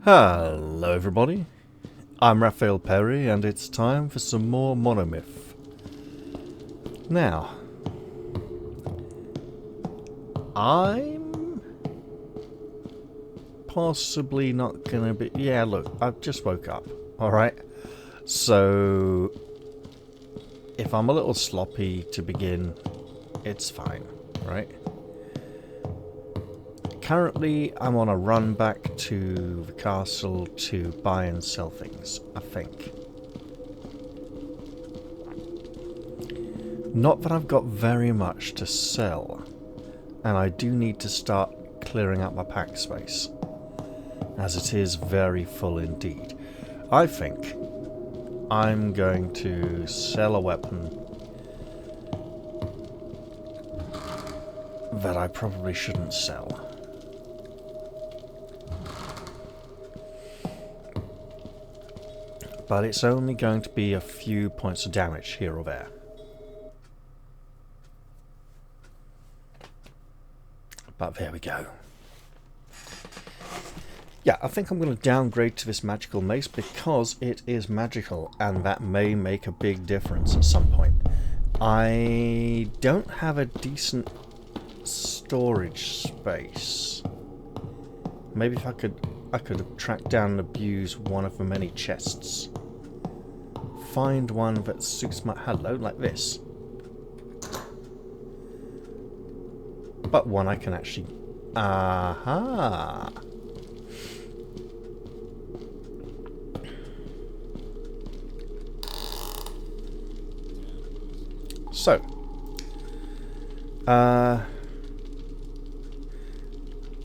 Hello everybody, I'm Raphael Perry and it's time for some more Monomyth. Now, I'm possibly not gonna be... Yeah, look, I've just woke up, alright? So, if I'm a little sloppy to begin, it's fine, right? Currently, I'm on a run back to the castle to buy and sell things, I think. Not that I've got very much to sell, and I do need to start clearing up my pack space, as it is very full indeed. I think I'm going to sell a weapon that I probably shouldn't sell. But it's only going to be a few points of damage here or there. But there we go. Yeah, I think I'm going to downgrade to this magical mace because it is magical and that may make a big difference at some point. I don't have a decent storage space. Maybe if I could track down and abuse one of the many chests. Find one that suits my... Hello, like this. But one I can actually... Aha! So.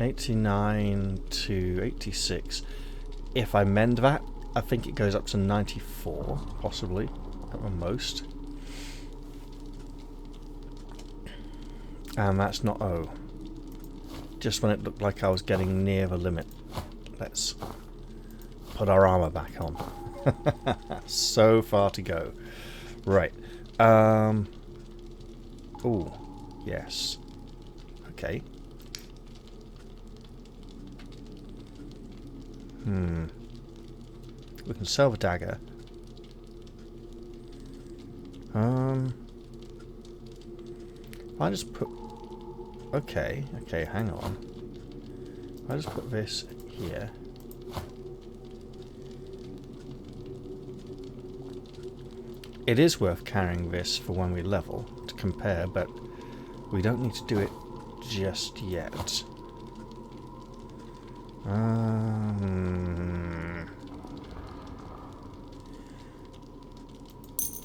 89 to 86. If I mend that, I think it goes up to 94, possibly, at the most. And that's not O. Just when it looked like I was getting near the limit. Let's put our armor back on. So far to go. Right. Ooh, yes. Okay. We can sell the dagger. I just put... Okay, hang on. I just put this here. It is worth carrying this for when we level to compare, but we don't need to do it just yet.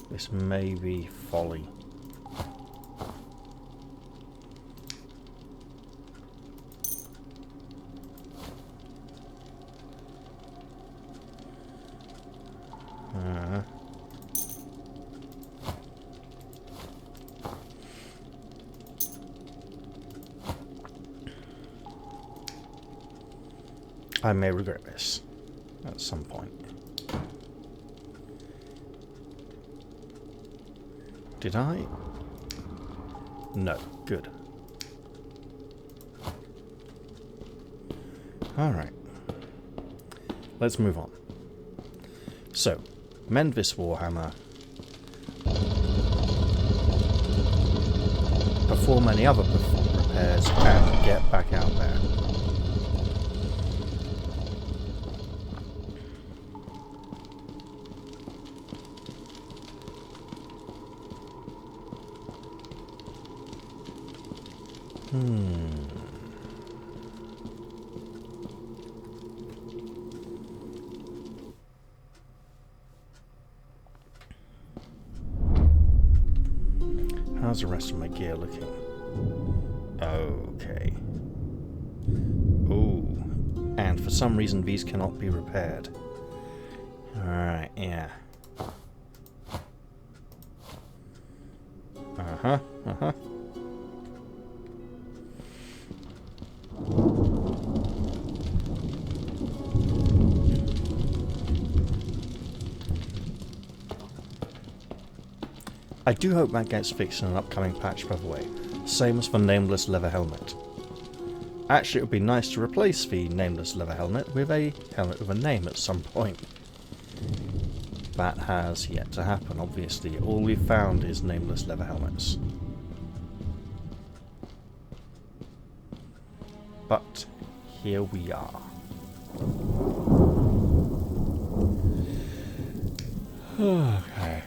This may be folly. I may regret this at some point. Did I? No. Good. Alright. Let's move on. So, mend this warhammer. Perform any other repairs and get back out there. How's the rest of my gear looking? Okay. Ooh. And for some reason these cannot be repaired. Alright, yeah. Uh-huh. I do hope that gets fixed in an upcoming patch, by the way. Same as for Nameless Leather Helmet. Actually, it would be nice to replace the nameless leather helmet with a helmet with a name at some point. That has yet to happen, obviously. All we've found is nameless leather helmets. But here we are. Okay.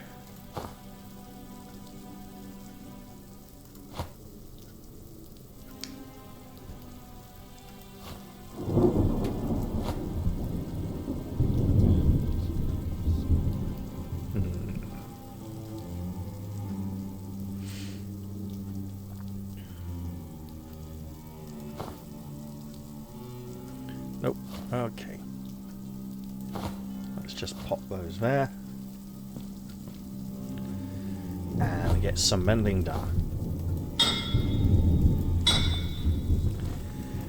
Nope. Okay. Let's just pop those there. And we get some mending done.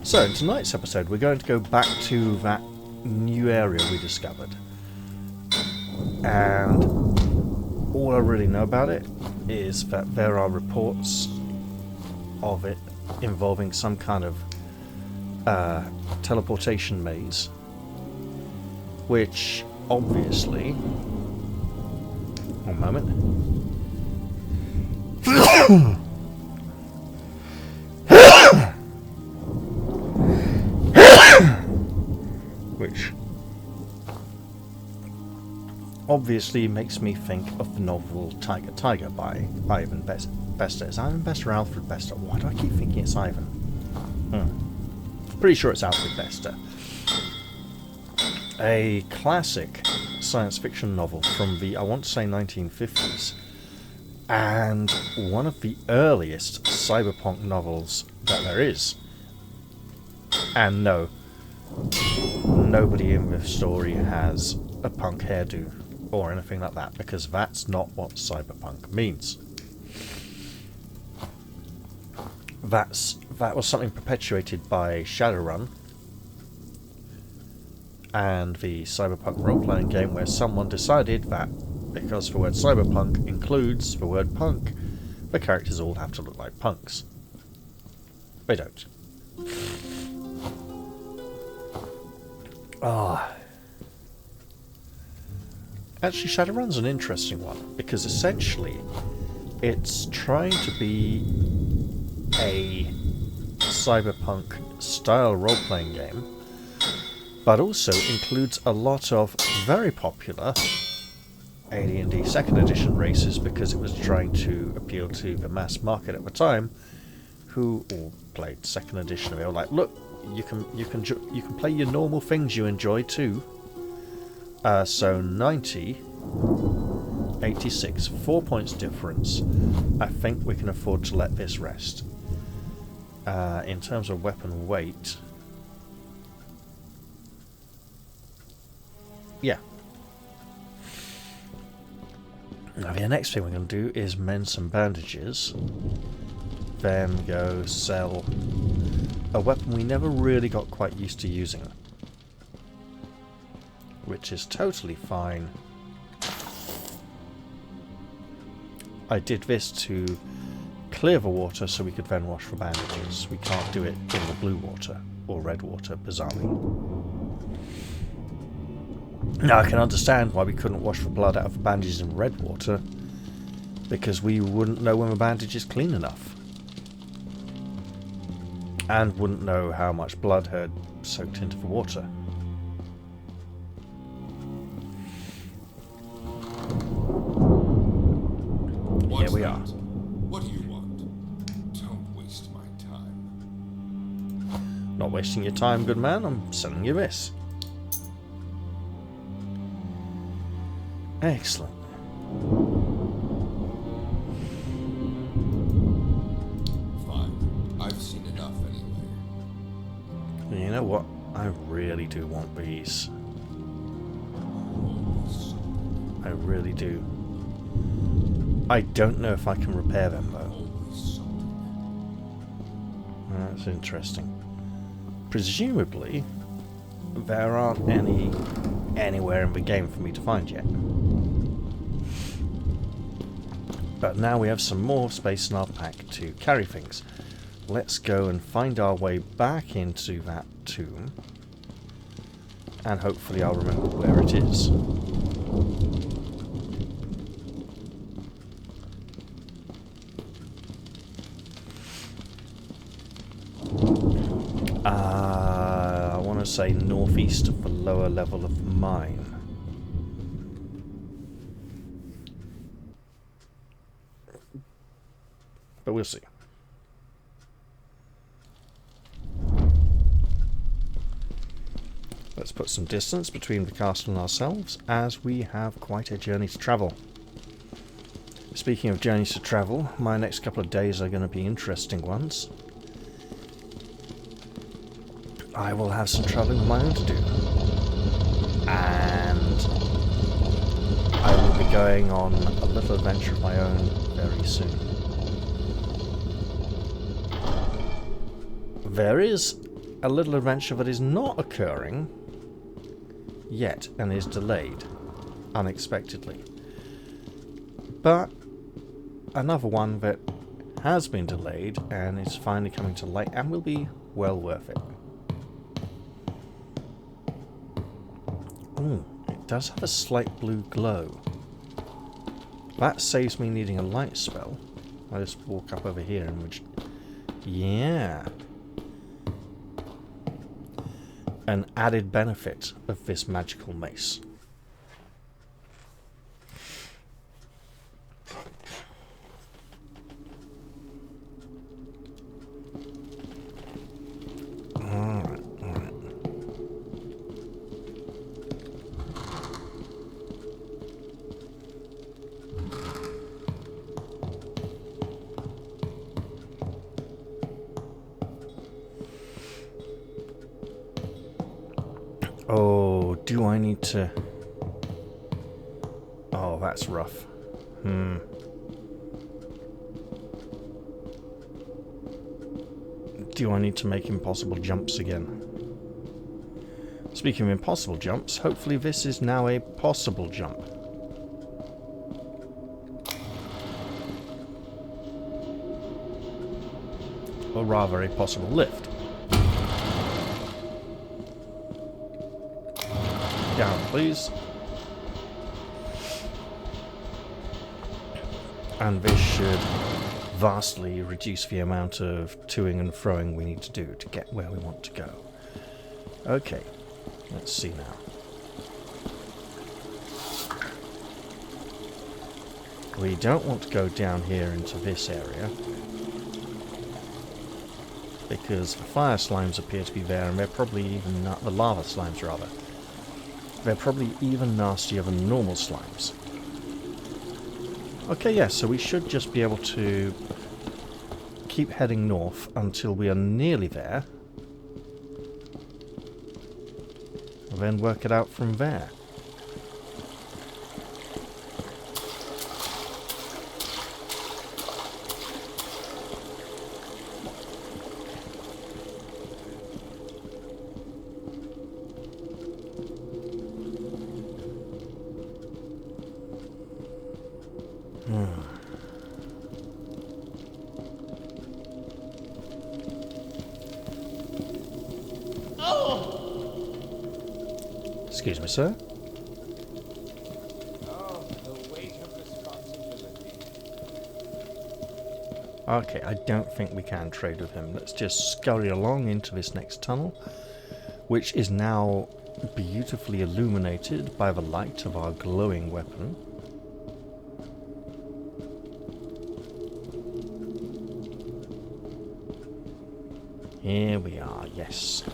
So, in tonight's episode, we're going to go back to that new area we discovered. And all I really know about it is that there are reports of it involving some kind of teleportation maze, which obviously, one moment, which obviously makes me think of the novel Tiger Tiger by Ivan Bester. Is Ivan Bester or Alfred Bester? Why do I keep thinking it's Ivan? Pretty sure it's Alfred Bester. A classic science fiction novel from the, I want to say, 1950s. And one of the earliest cyberpunk novels that there is. And no, nobody in the story has a punk hairdo or anything like that, because that's not what cyberpunk means. That was something perpetuated by Shadowrun and the cyberpunk role-playing game, where someone decided that because the word cyberpunk includes the word punk, the characters all have to look like punks. They don't. Actually, Shadowrun's an interesting one, because essentially it's trying to be a cyberpunk style role-playing game, but also includes a lot of very popular AD&D 2nd edition races, because it was trying to appeal to the mass market at the time, who all played 2nd edition. They were like, look, you can play your normal things you enjoy too. So 90, 86, 4 points difference. I think we can afford to let this rest. In terms of weapon weight, yeah. Now the next thing we're going to do is mend some bandages, then go sell a weapon we never really got quite used to using, which is totally fine. I did this to clear the water so we could then wash the bandages. We can't do it in the blue water or red water, bizarrely. Now I can understand why we couldn't wash the blood out of the bandages in red water, because we wouldn't know when the bandage is clean enough, and wouldn't know how much blood had soaked into the water. Here we are. What do you want? Don't waste my time. Not wasting your time, good man. I'm selling you this. Excellent. Fine. I've seen enough anyway. You know what? I really do want these. I really do. I don't know if I can repair them though. That's interesting. Presumably, there aren't any anywhere in the game for me to find yet. But now we have some more space in our pack to carry things. let's go and find our way back into that tomb. And hopefully I'll remember where it is. I want to say northeast of the lower level of the mine. But we'll see. Let's put some distance between the castle and ourselves, as we have quite a journey to travel. Speaking of journeys to travel, my next couple of days are going to be interesting ones. I will have some travelling of my own to do. And I will be going on a little adventure of my own very soon. There is a little adventure that is not occurring yet and is delayed unexpectedly. But another one that has been delayed and is finally coming to light and will be well worth it. Ooh, it does have a slight blue glow. That saves me needing a light spell. I'll just walk up over here and which... Yeah. An added benefit of this magical mace. Alright. Oh, do I need to... Oh, that's rough. Do I need to make impossible jumps again? Speaking of impossible jumps, hopefully this is now a possible jump. Or rather, a possible lift. Down, please. And this should vastly reduce the amount of toing and froing we need to do to get where we want to go. Okay, let's see now. We don't want to go down here into this area, because the fire slimes appear to be there, and they're probably even not the lava slimes rather. They're probably even nastier than normal slimes. Okay, yeah, so we should just be able to keep heading north until we are nearly there. And then work it out from there. Excuse me, sir. Oh, the weight of responsibility. Okay, I don't think we can trade with him. Let's just scurry along into this next tunnel, which is now beautifully illuminated by the light of our glowing weapon. Here we are, yes.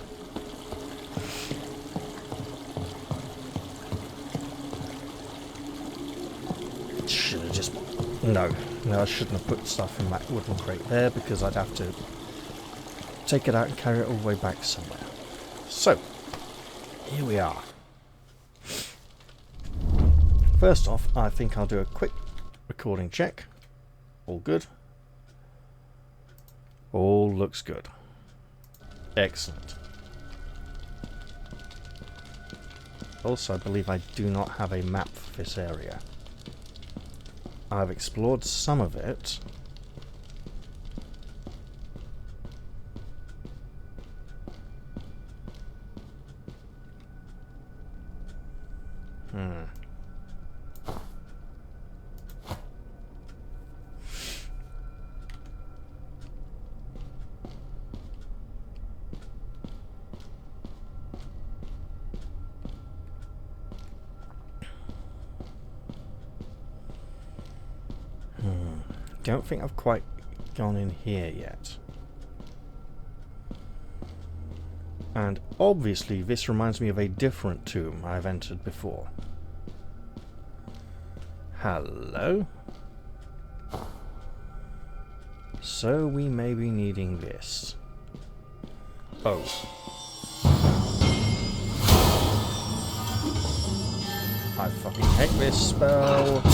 Should have just... No, I shouldn't have put stuff in that wooden crate there, because I'd have to take it out and carry it all the way back somewhere. So, here we are. First off, I think I'll do a quick recording check. All good. All looks good. Excellent. Also, I believe I do not have a map for this area. I've explored some of it. Don't think I've quite gone in here yet. And obviously this reminds me of a different tomb I've entered before. Hello? So we may be needing this. Oh. I fucking hate this spell.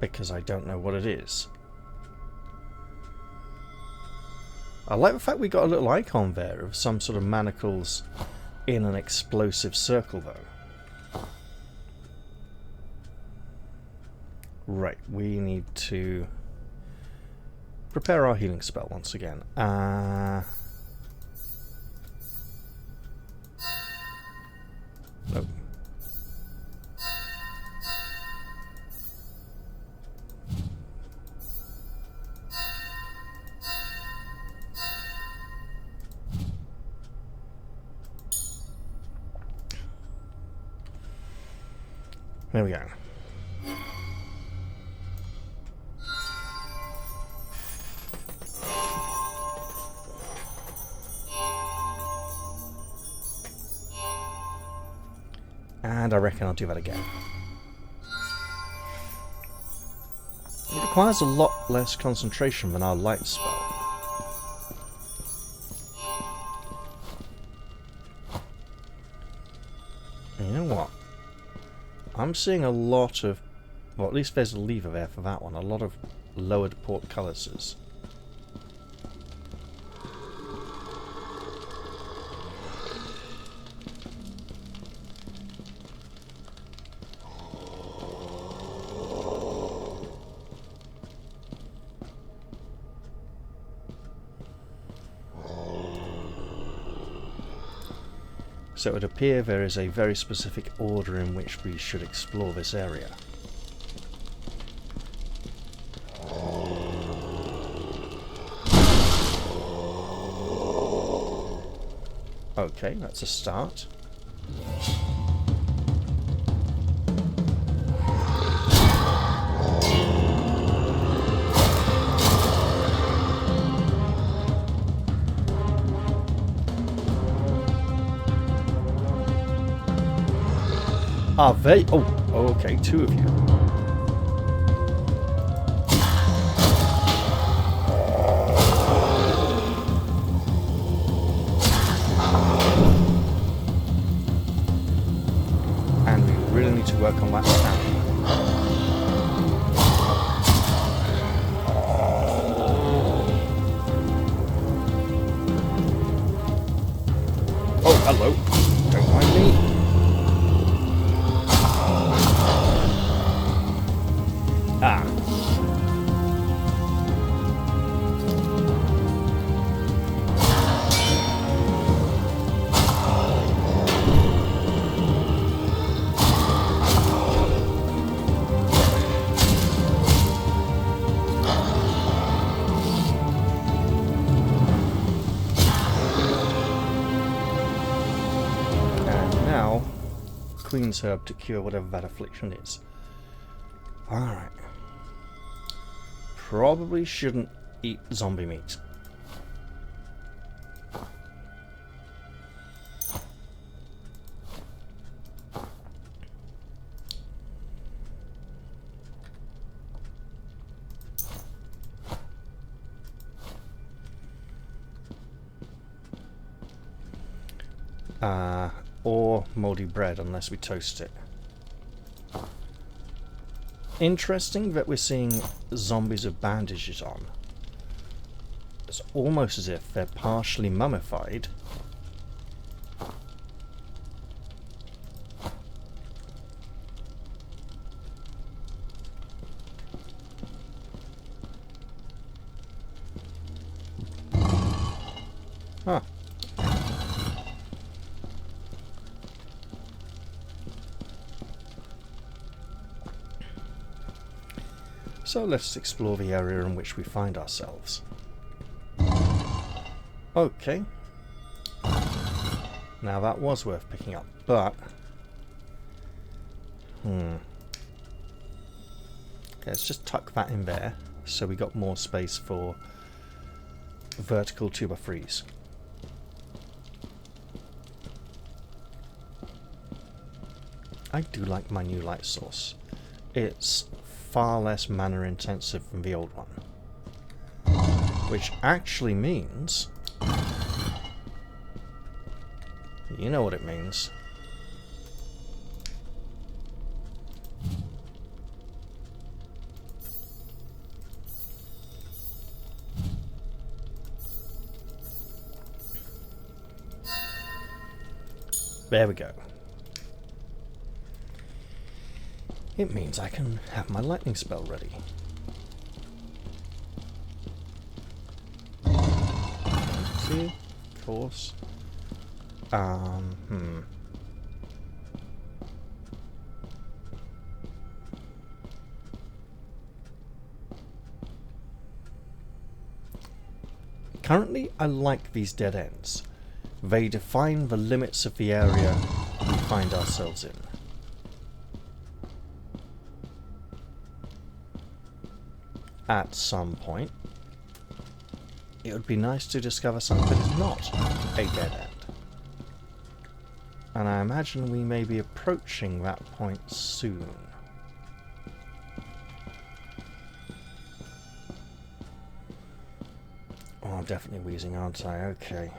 Because I don't know what it is. I like the fact we got a little icon there of some sort of manacles in an explosive circle though. Right, we need to prepare our healing spell once again. Nope. There we go. And I reckon I'll do that again. It requires a lot less concentration than our light spell. You know what? I'm seeing a lot of, well, at least there's a lever there for that one, a lot of lowered portcullises. So it would appear there is a very specific order in which we should explore this area. Okay, that's a start. Are they? Oh, okay, two of you. And we really need to work on that stamina. Oh, hello. Don't mind me. Ah. And now, Queen's Herb to cure whatever that affliction is. Alright. Probably shouldn't eat zombie meat. Or moldy bread unless we toast it. Interesting that we're seeing zombies with bandages on. It's almost as if they're partially mummified. Huh. So let's explore the area in which we find ourselves. Okay. Now that was worth picking up, but... Okay, let's just tuck that in there, so we got more space for vertical tuber freeze. I do like my new light source. It's far less mana intensive than the old one. Which actually means... you know what it means. There we go. It means I can have my lightning spell ready. See, of course. Currently, I like these dead ends. They define the limits of the area we find ourselves in. At some point, it would be nice to discover something that is not a dead end. And I imagine we may be approaching that point soon. Oh, I'm definitely wheezing, aren't I? Okay.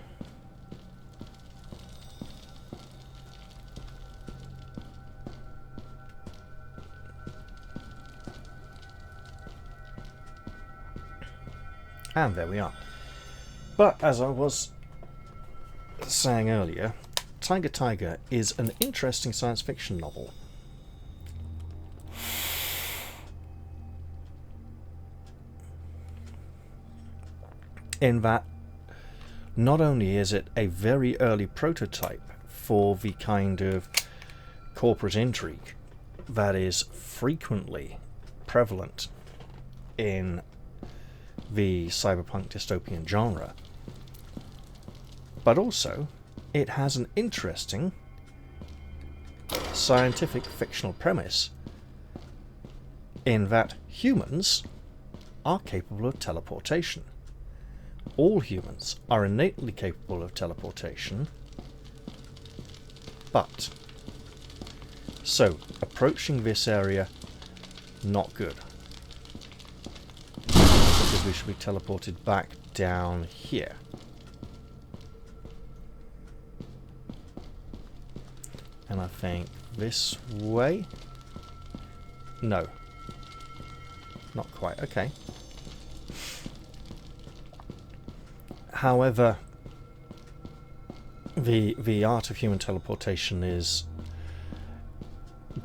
And there we are. But as I was saying earlier, Tiger Tiger is an interesting science fiction novel. In that, not only is it a very early prototype for the kind of corporate intrigue that is frequently prevalent in the cyberpunk dystopian genre, but also it has an interesting scientific fictional premise in that humans are capable of teleportation. All humans are innately capable of teleportation, but so approaching this area, not good, because we should be teleported back down here. And I think this way? No. Not quite. Okay. However, the art of human teleportation is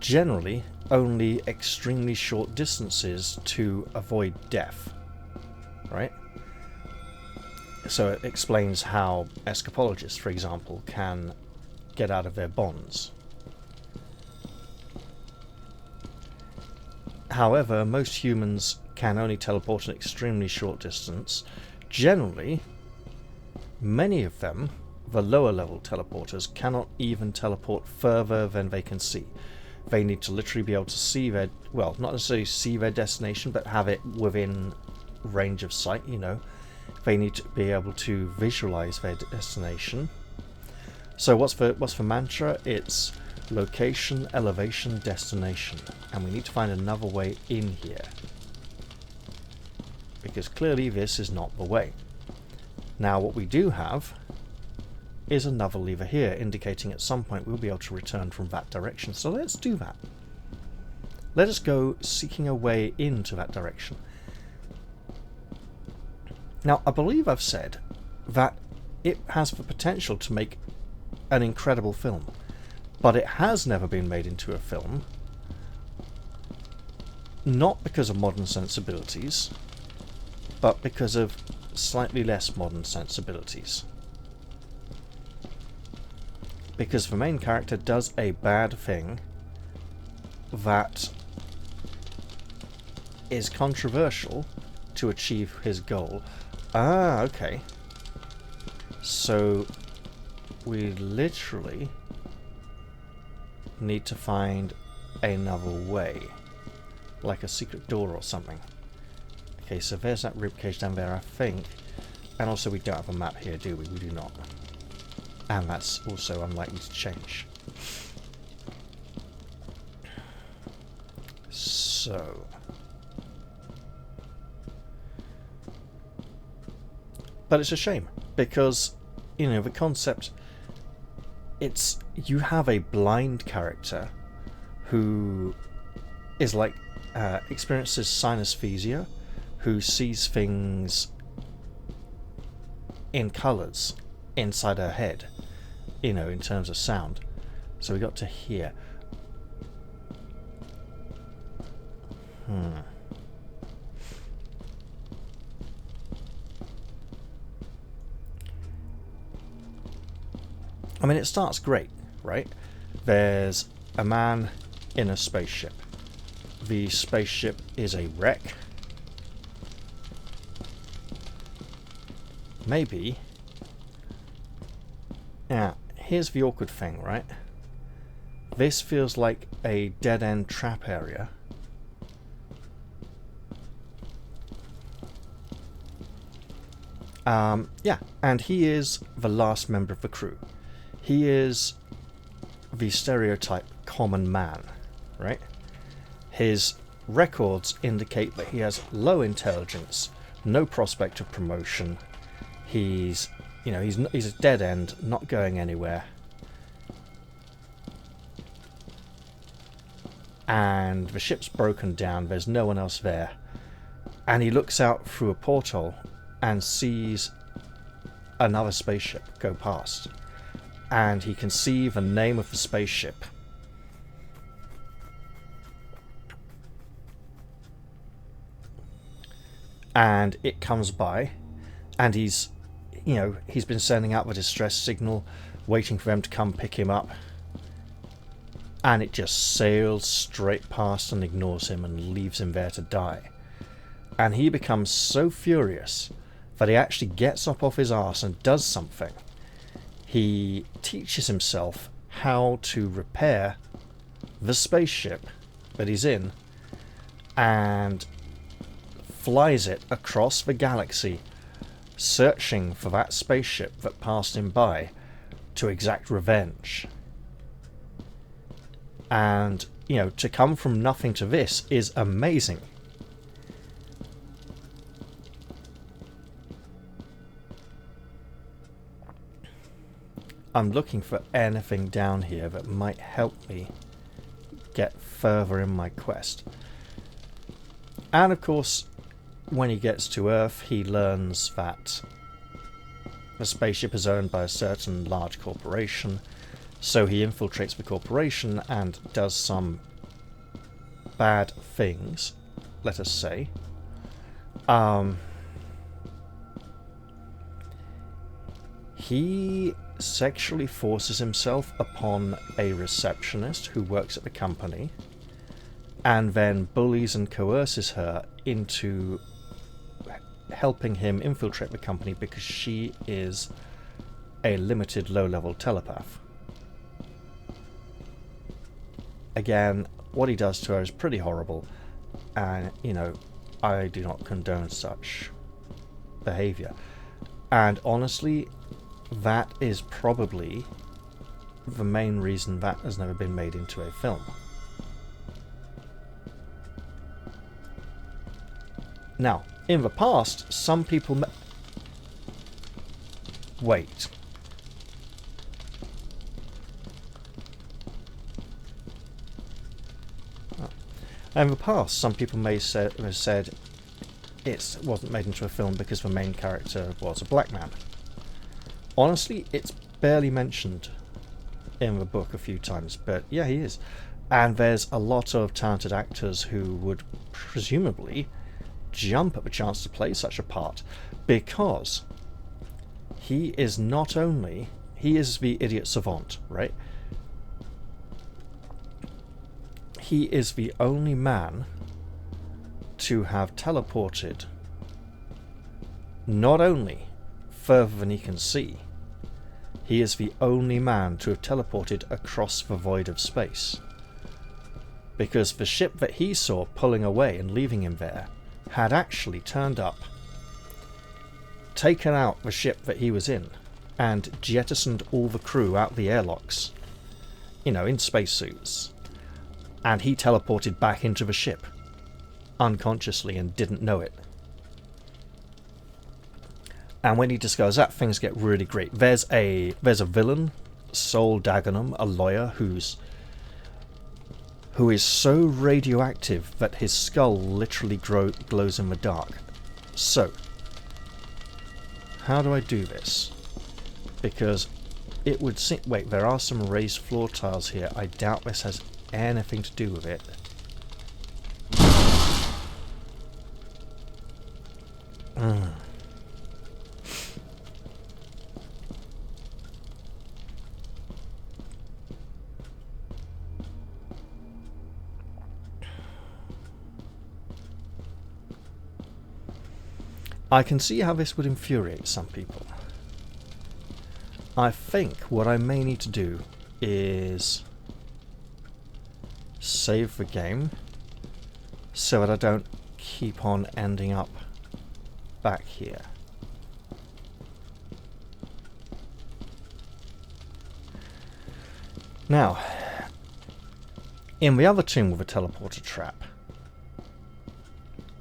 generally only extremely short distances to avoid death. Right? So it explains how escapologists, for example, can get out of their bonds. However, most humans can only teleport an extremely short distance. Generally, many of them, the lower level teleporters, cannot even teleport further than they can see. They need to literally be able to see their, well, not necessarily see their destination, but have it within range of sight, you know. They need to be able to visualize their destination. So what's the mantra? It's location, elevation, destination. And we need to find another way in here, because clearly this is not the way. Now what we do have is another lever here, indicating at some point we'll be able to return from that direction. So let's do that. Let us go seeking a way into that direction. Now, I believe I've said that it has the potential to make an incredible film, but it has never been made into a film, not because of modern sensibilities, but because of slightly less modern sensibilities. because the main character does a bad thing that is controversial to achieve his goal. Ah, okay. So we literally need to find another way, like a secret door or something. Okay, so there's that ribcage down there, I think. And also we don't have a map here, do we? We do not. And that's also unlikely to change. So... but it's a shame, because, you know, the concept... it's... you have a blind character who is like... experiences synesthesia, who sees things in colours inside her head, you know, in terms of sound. So we got to here. I mean, it starts great, right? There's a man in a spaceship. The spaceship is a wreck. Maybe. Yeah, here's the awkward thing, right? This feels like a dead-end trap area. Yeah, and he is the last member of the crew. He is the stereotype common man, right? His records indicate that he has low intelligence, no prospect of promotion. He's, you know, he's a dead end, not going anywhere. And the ship's broken down, there's no one else there. And he looks out through a porthole and sees another spaceship go past. And he can see the name of the spaceship. And it comes by, and he's, you know, he's been sending out the distress signal, waiting for them to come pick him up. And it just sails straight past and ignores him and leaves him there to die. And he becomes so furious that he actually gets up off his arse and does something. He teaches himself how to repair the spaceship that he's in and flies it across the galaxy, searching for that spaceship that passed him by to exact revenge. And, you know, to come from nothing to this is amazing. I'm looking for anything down here that might help me get further in my quest. And of course, when he gets to Earth, he learns that the spaceship is owned by a certain large corporation, so he infiltrates the corporation and does some bad things, let us say. He sexually forces himself upon a receptionist who works at the company, and then bullies and coerces her into helping him infiltrate the company because she is a limited low-level telepath. Again, what he does to her is pretty horrible, and, you know, I do not condone such behavior. And honestly, that is probably the main reason that has never been made into a film. Now, in the past, some people... Wait. In the past, some people may have said it wasn't made into a film because the main character was a black man. Honestly, it's barely mentioned in the book a few times, but yeah, he is. And there's a lot of talented actors who would presumably jump at the chance to play such a part, because he is not only... he is the idiot savant, right? He is the only man to have teleported not only further than he can see, he is the only man to have teleported across the void of space. Because the ship that he saw pulling away and leaving him there had actually turned up, taken out the ship that he was in, and jettisoned all the crew out the airlocks, you know, in spacesuits. And he teleported back into the ship, unconsciously, and didn't know it. And when he discovers that, things get really great. There's a villain, Sol Dagenham, a lawyer who is so radioactive that his skull literally glows in the dark. So, how do I do this? Because it would seem... Wait, there are some raised floor tiles here. I doubt this has anything to do with it. I can see how this would infuriate some people. I think what I may need to do is save the game so that I don't keep on ending up back here. Now, in the other tomb with a teleporter trap,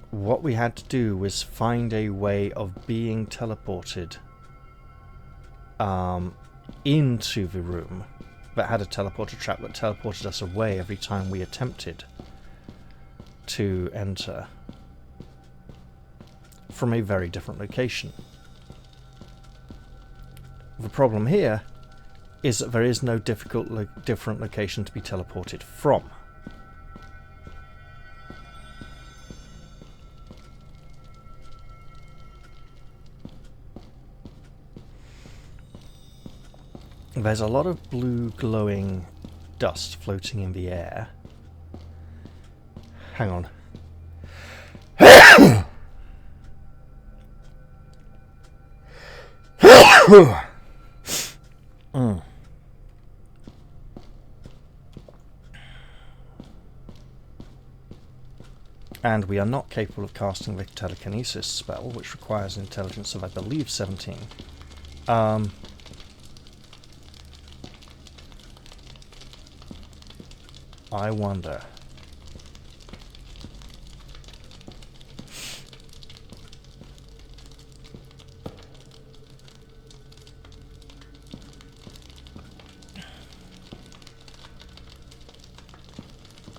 what we had to do was find a way of being teleported into the room that had a teleporter trap that teleported us away every time we attempted to enter from a very different location. The problem here is that there is no different location to be teleported from. There's a lot of blue glowing dust floating in the air. Hang on. And we are not capable of casting the telekinesis spell, which requires an intelligence of, I believe, 17. I wonder.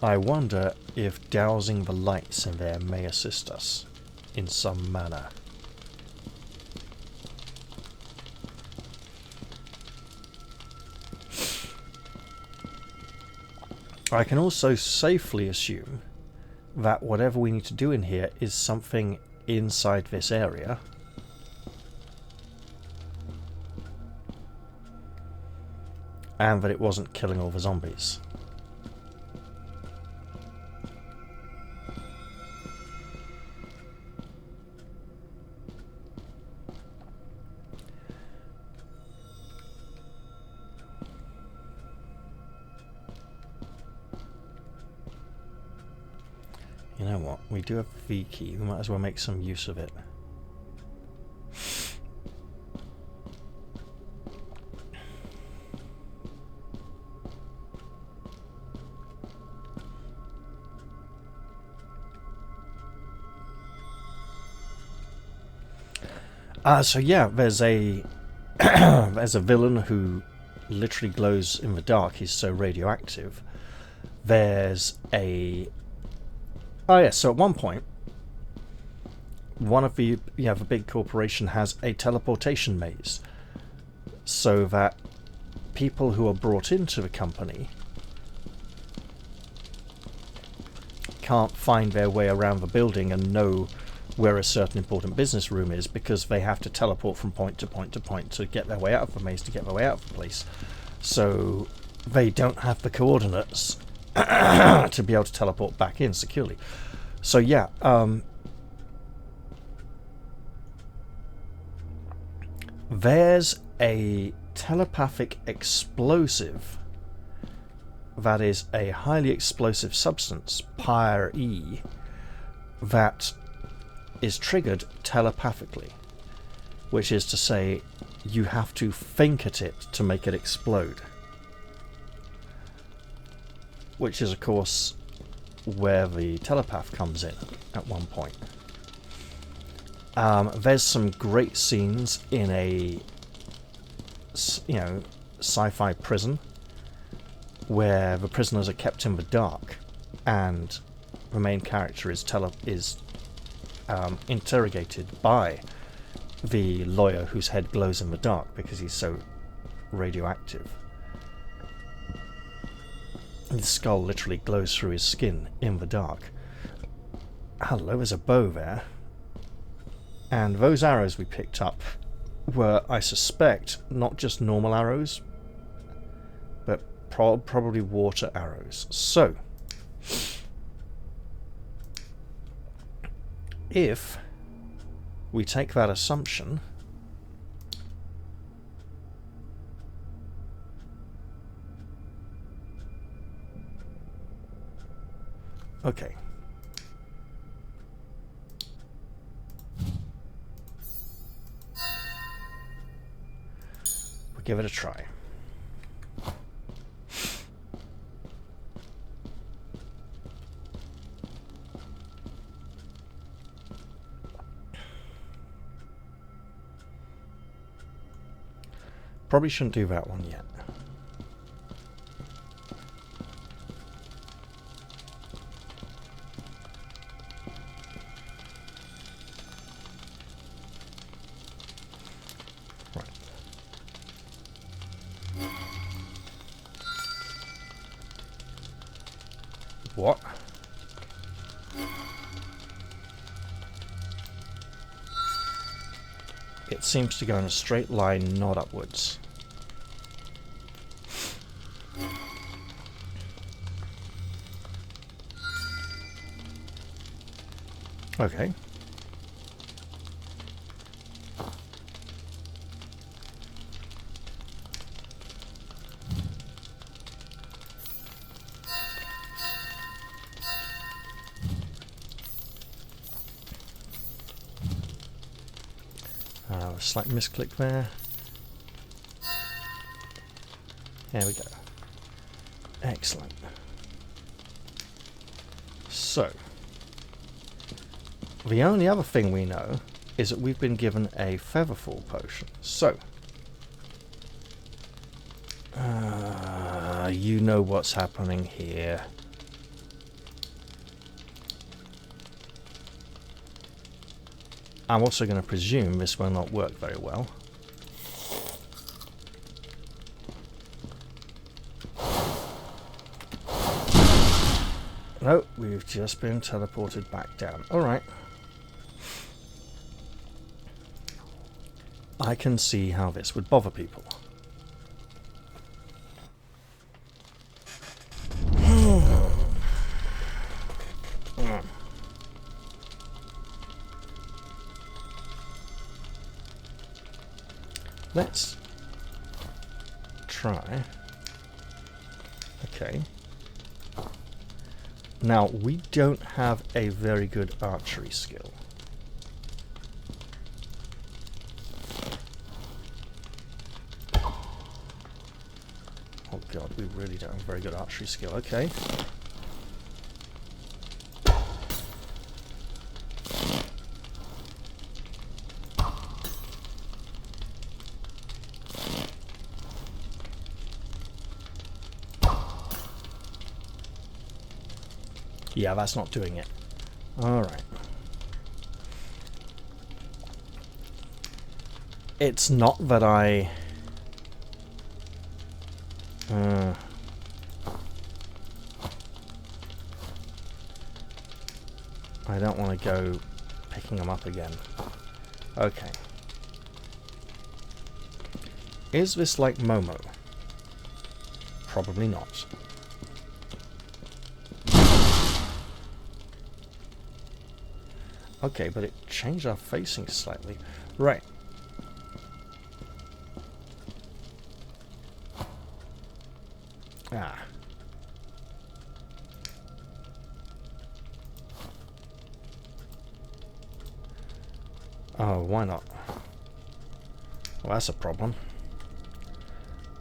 I wonder if dousing the lights in there may assist us in some manner. I can also safely assume that whatever we need to do in here is something inside this area. And that it wasn't killing all the zombies. You know what? We do have a V key. We might as well make some use of it. So yeah, there's a there's a villain who literally glows in the dark. He's so radioactive. There's a... Oh yeah, so at one point, one of the big corporation has a teleportation maze, so that people who are brought into the company can't find their way around the building and know where a certain important business room is, because they have to teleport from point to point to point to get their way out of the maze, to get their way out of the place. So they don't have the coordinates to be able to teleport back in securely. So yeah, there's a telepathic explosive that is a highly explosive substance, Pyre-E, that is triggered telepathically, which is to say you have to think at it to make it explode, which is of course where the telepath comes in at one point. There's some great scenes in a, you know, sci-fi prison where the prisoners are kept in the dark and the main character is interrogated by the lawyer whose head glows in the dark because he's so radioactive. His skull literally glows through his skin in the dark. Hello, there's a bow there. And those arrows we picked up were, I suspect, not just normal arrows, but probably water arrows. So, if we take that assumption, okay. We'll give it a try. Probably shouldn't do that one yet. Right. What? It seems to go in a straight line, not upwards. Okay. A slight misclick there. There we go. Excellent. So, the only other thing we know is that we've been given a featherfall potion. So, you know what's happening here. I'm also going to presume this will not work very well. No, we've just been teleported back down. Alright. I can see how this would bother people. Let's try. Okay. Now, we don't have a very good archery skill. Oh god, we really don't have a very good archery skill. Okay. Yeah, that's not doing it. Alright. It's not that I don't want to go picking them up again. Okay. Is this like Momo? Probably not. Okay, but it changed our facing slightly. Right. Ah. Oh, why not? Well, that's a problem.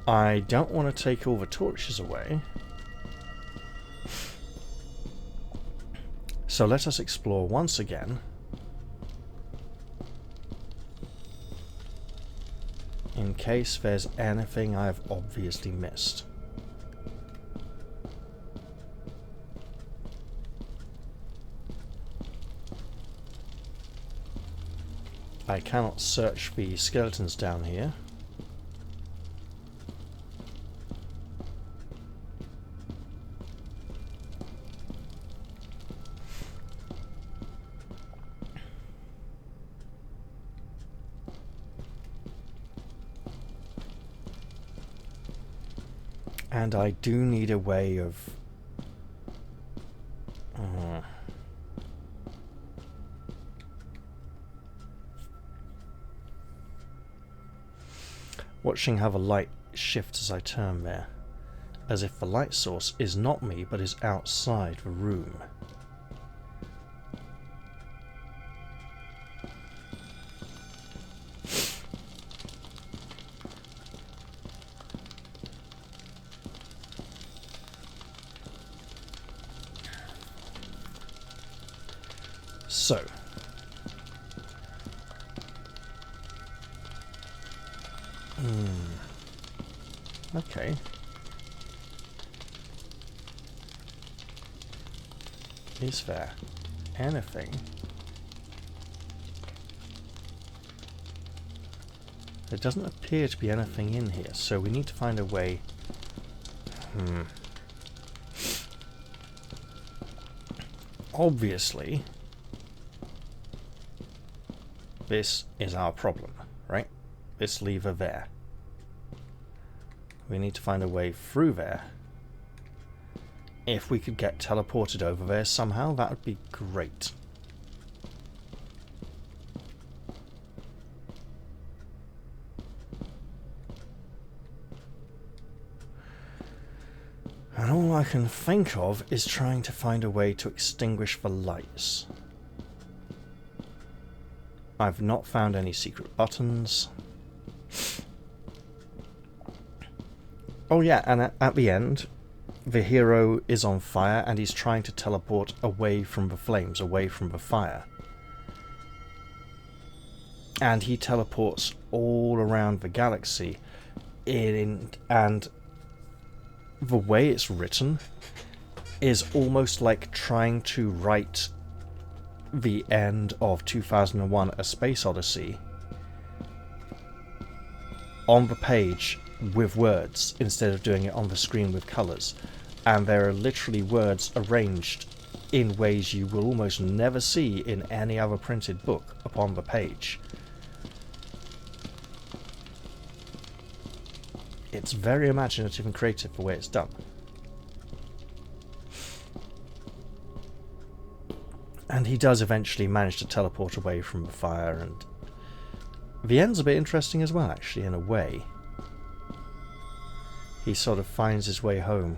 I don't want to take all the torches away. So let us explore once again. In case there's anything I've obviously missed. I cannot search the skeletons down here. And I do need a way of... watching how the light shifts as I turn there. As if the light source is not me, but is outside the room. So, okay. Is there anything? There doesn't appear to be anything in here, so we need to find a way. Obviously, this is our problem, right? This lever there. We need to find a way through there. If we could get teleported over there somehow, that would be great. And all I can think of is trying to find a way to extinguish the lights. I've not found any secret buttons. Oh yeah, and at the end, the hero is on fire and he's trying to teleport away from the flames, away from the fire. And he teleports all around the galaxy, and the way it's written is almost like trying to write the end of 2001: A Space Odyssey on the page with words instead of doing it on the screen with colours. And there are literally words arranged in ways you will almost never see in any other printed book upon the page. It's very imaginative and creative the way it's done. And he does eventually manage to teleport away from the fire, and the end's a bit interesting as well, actually, in a way. He sort of finds his way home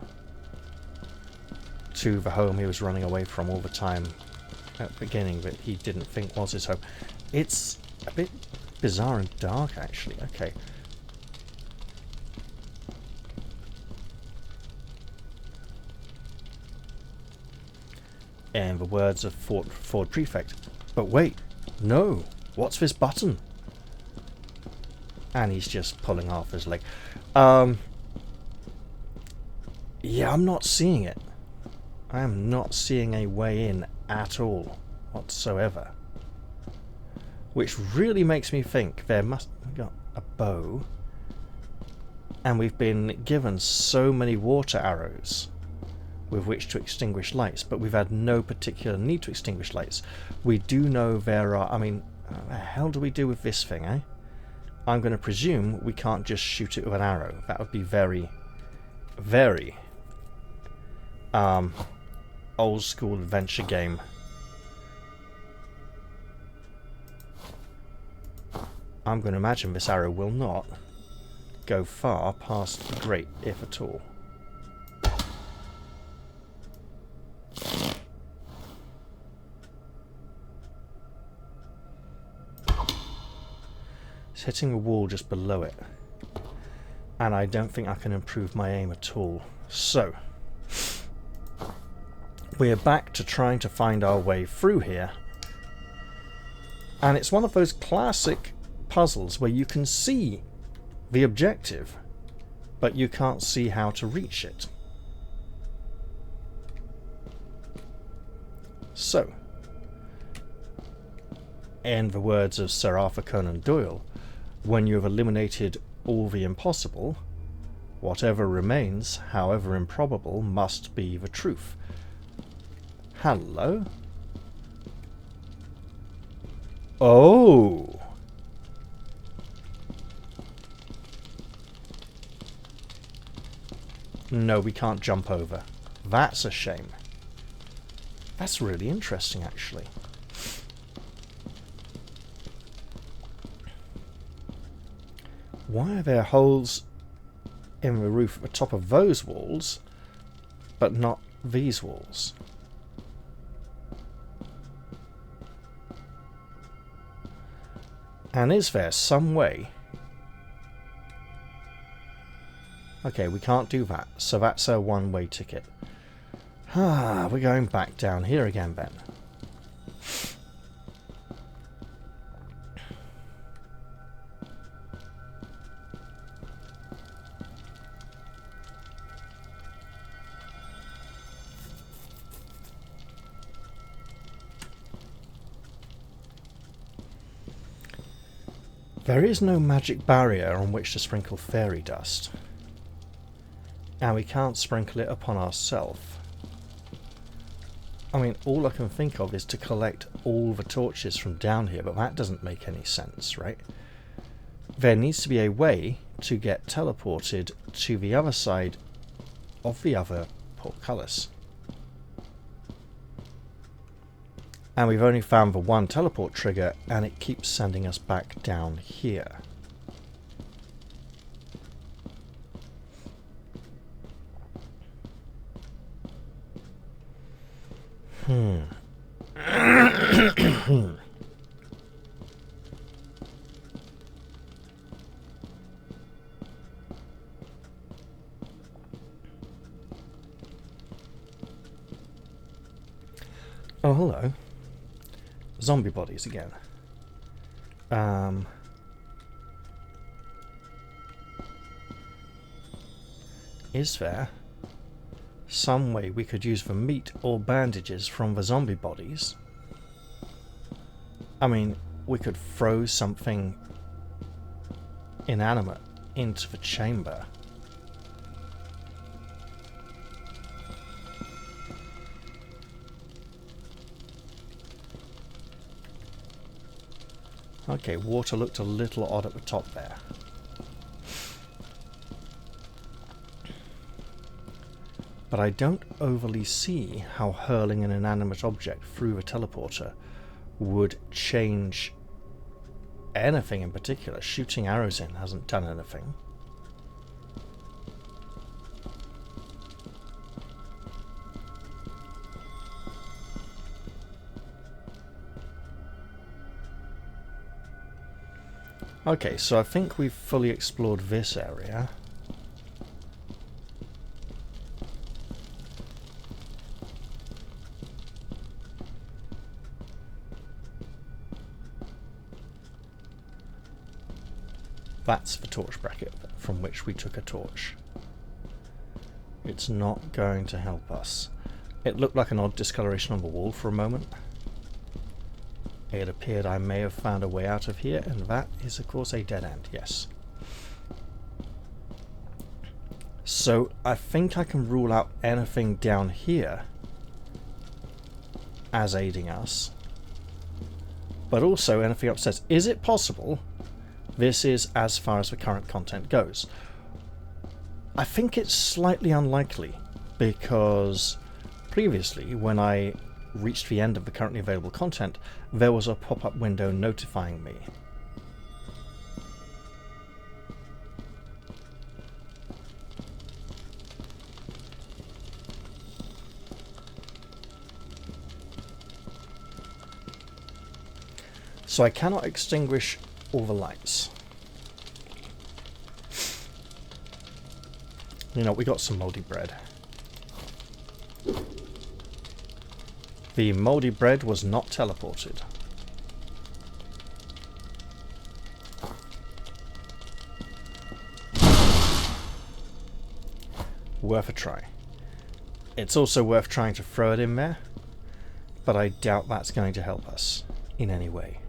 to the home he was running away from all the time at the beginning that he didn't think was his home. It's a bit bizarre and dark, actually. Okay. And the words of Ford Prefect. But wait, no, what's this button? And he's just pulling off his leg. Yeah, I'm not seeing it. I am not seeing a way in at all, whatsoever. Which really makes me think there must have got a bow. And we've been given so many water arrows with which to extinguish lights, but we've had no particular need to extinguish lights. We do know there are... I mean, what the hell do we do with this thing, eh? I'm going to presume we can't just shoot it with an arrow. That would be very, very old school adventure game. I'm going to imagine this arrow will not go far past the grate, if at all. It's hitting the wall just below it, and I don't think I can improve my aim at all. So, we're back to trying to find our way through here, and it's one of those classic puzzles where you can see the objective, but you can't see how to reach it. So, in the words of Sir Arthur Conan Doyle, when you have eliminated all the impossible, whatever remains, however improbable, must be the truth. Hello? Oh! No, we can't jump over. That's a shame. That's really interesting, actually. Why are there holes in the roof at the top of those walls, but not these walls? And is there some way... Okay, we can't do that, so that's a one-way ticket. Ah, we're going back down here again, Ben. There is no magic barrier on which to sprinkle fairy dust. And we can't sprinkle it upon ourselves. I mean, all I can think of is to collect all the torches from down here, but that doesn't make any sense, right? There needs to be a way to get teleported to the other side of the other portcullis. And we've only found the one teleport trigger, and it keeps sending us back down here. Oh, hello. Zombie bodies again. Is there some way we could use the meat or bandages from the zombie bodies? I mean, we could throw something inanimate into the chamber. Okay, water looked a little odd at the top there. But I don't overly see how hurling an inanimate object through the teleporter would change anything in particular. Shooting arrows in hasn't done anything. Okay, so I think we've fully explored this area. That's the torch bracket from which we took a torch. It's not going to help us. It looked like an odd discoloration on the wall for a moment. It appeared I may have found a way out of here, and that is of course a dead end, yes. So I think I can rule out anything down here as aiding us, but also anything upstairs. Is it possible this is as far as the current content goes? I think it's slightly unlikely, because previously when I reached the end of the currently available content, there was a pop-up window notifying me. So I cannot extinguish all the lights. You know, we got some mouldy bread. The mouldy bread was not teleported. Worth a try. It's also worth trying to throw it in there, but I doubt that's going to help us in any way.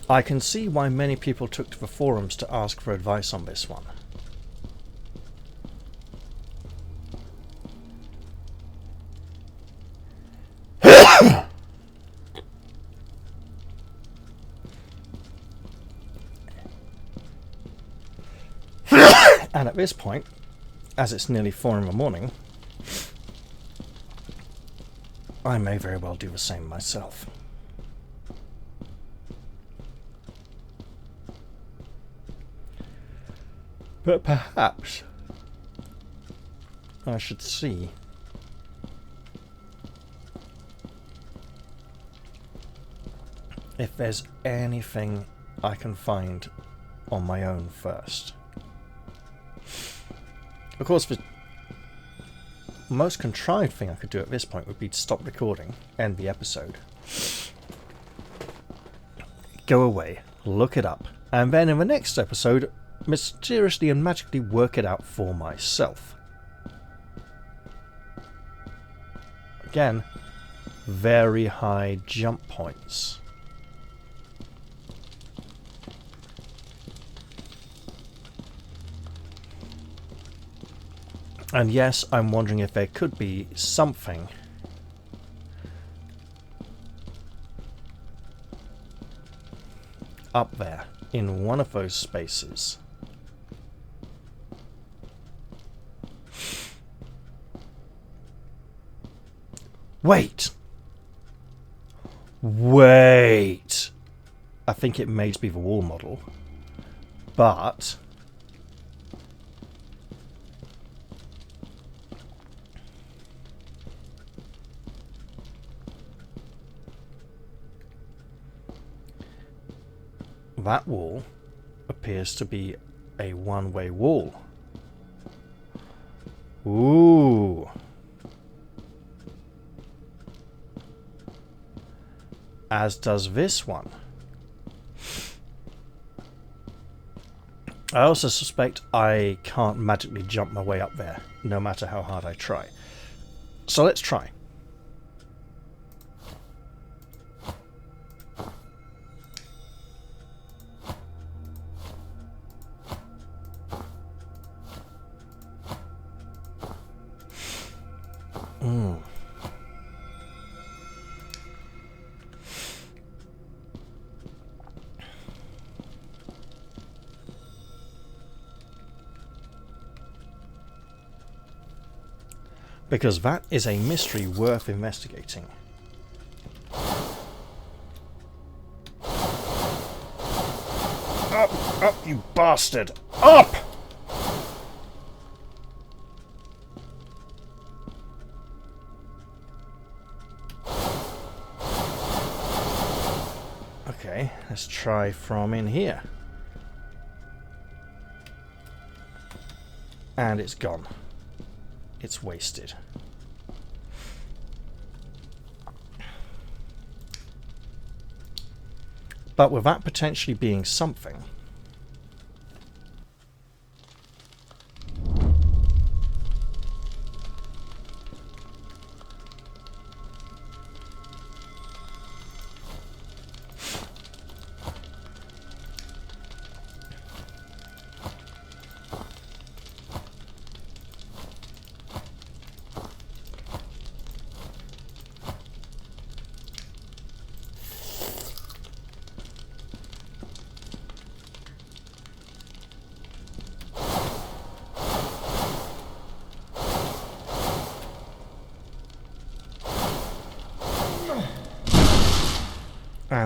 I can see why many people took to the forums to ask for advice on this one. And at this point, as it's nearly 4 in the morning, I may very well do the same myself. But perhaps I should see if there's anything I can find on my own first. Of course, the most contrived thing I could do at this point would be to stop recording, end the episode, go away, look it up, and then in the next episode mysteriously and magically work it out for myself. Again, very high jump points. And yes, I'm wondering if there could be something up there in one of those spaces. Wait! Wait! I think it may be the wall model, but that wall appears to be a one-way wall. Ooh. As does this one. I also suspect I can't magically jump my way up there, no matter how hard I try. So let's try. Because that is a mystery worth investigating. Up, up, you bastard! Up! Okay, let's try from in here. And it's gone. It's wasted. But with that potentially being something,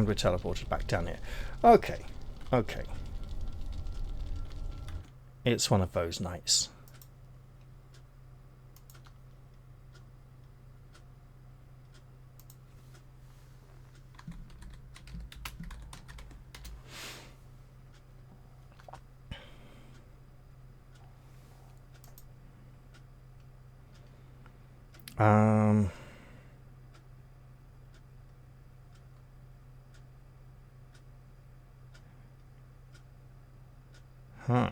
and we're teleported back down here. Okay, okay. It's one of those nights. Huh.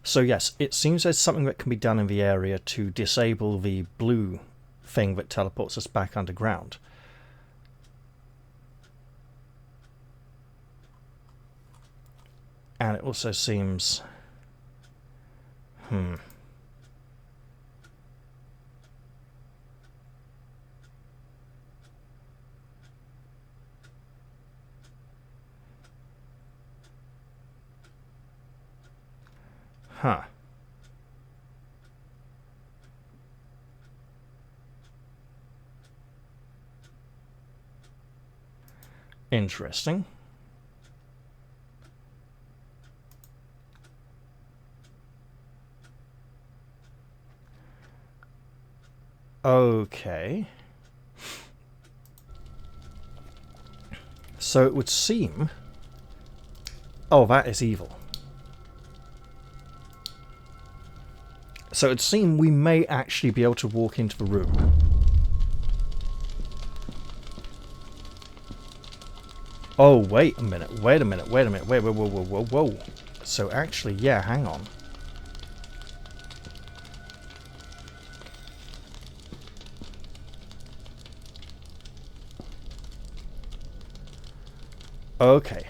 So yes, it seems there's something that can be done in the area to disable the blue thing that teleports us back underground. And it also seems... Huh. Interesting. Okay. So it would seem... Oh, that is evil. So it would seem we may actually be able to walk into the room. Oh, wait a minute, wait a minute, wait a minute, wait, whoa, whoa, whoa, whoa, whoa. So actually, yeah, hang on. Okay.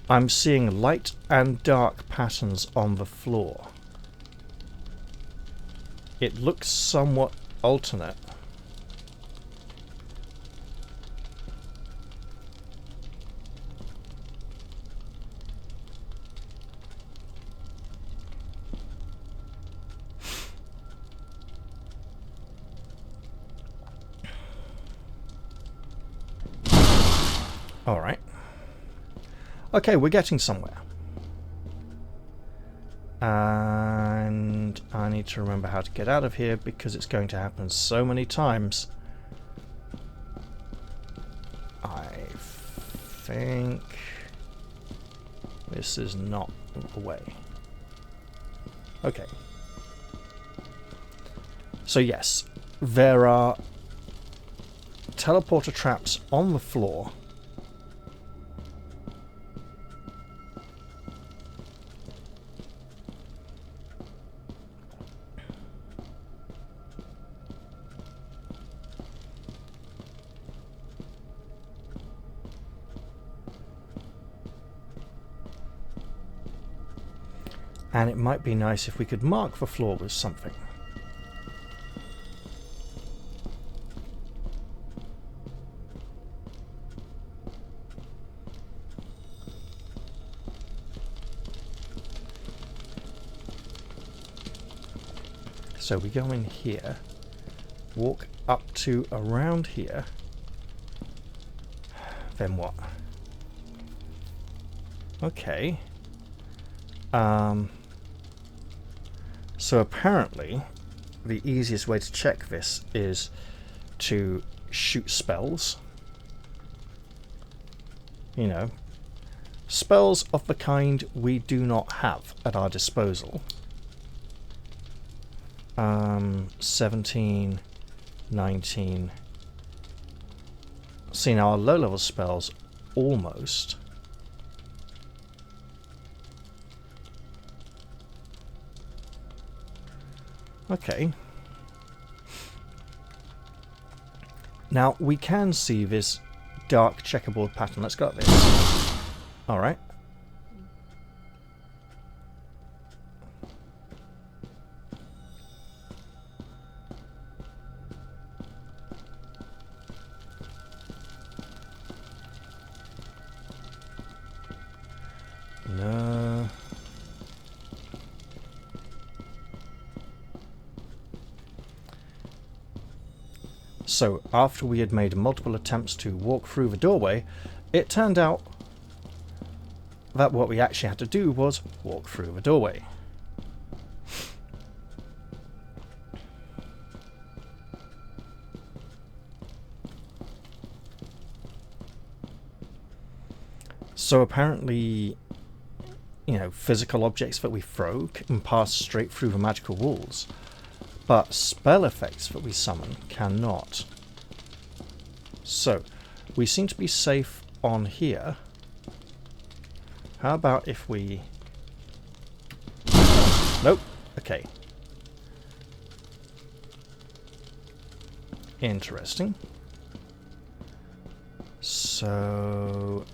I'm seeing light and dark patterns on the floor. It looks somewhat alternate. Alright. Okay, we're getting somewhere. And I need to remember how to get out of here because it's going to happen so many times. I think this is not the way. Okay. So yes, there are teleporter traps on the floor. And it might be nice if we could mark the floor with something. So we go in here, walk up to around here, then what? Okay. So apparently the easiest way to check this is to shoot spells. You know, spells of the kind we do not have at our disposal. 17, 19. See, now our low-level spells almost. Okay. Now, we can see this dark checkerboard pattern. Let's go at this. Alright. No. So, after we had made multiple attempts to walk through the doorway, it turned out that what we actually had to do was walk through the doorway. So apparently, you know, physical objects that we throw can pass straight through the magical walls, but spell effects that we summon cannot. So, we seem to be safe on here. How about if we... Nope. Okay. Interesting. So,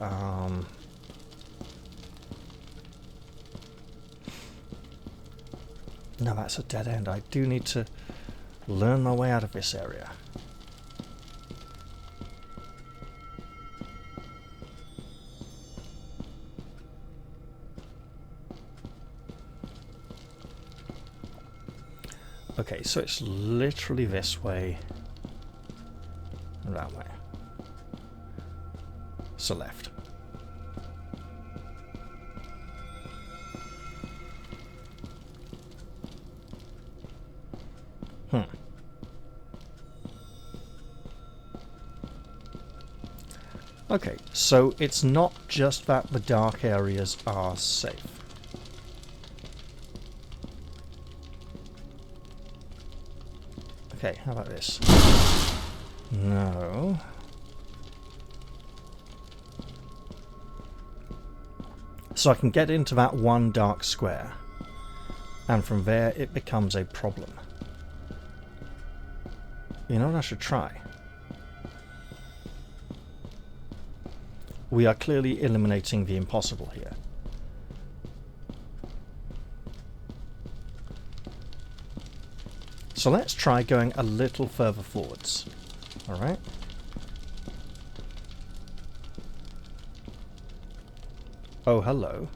no, that's a dead end. I do need to learn my way out of this area. Okay, so it's literally this way and that way. So left. Okay, so it's not just that the dark areas are safe. Okay, how about this? No. So I can get into that one dark square, and from there it becomes a problem. You know what I should try? We are clearly eliminating the impossible here. So let's try going a little further forwards. Alright. Oh, hello.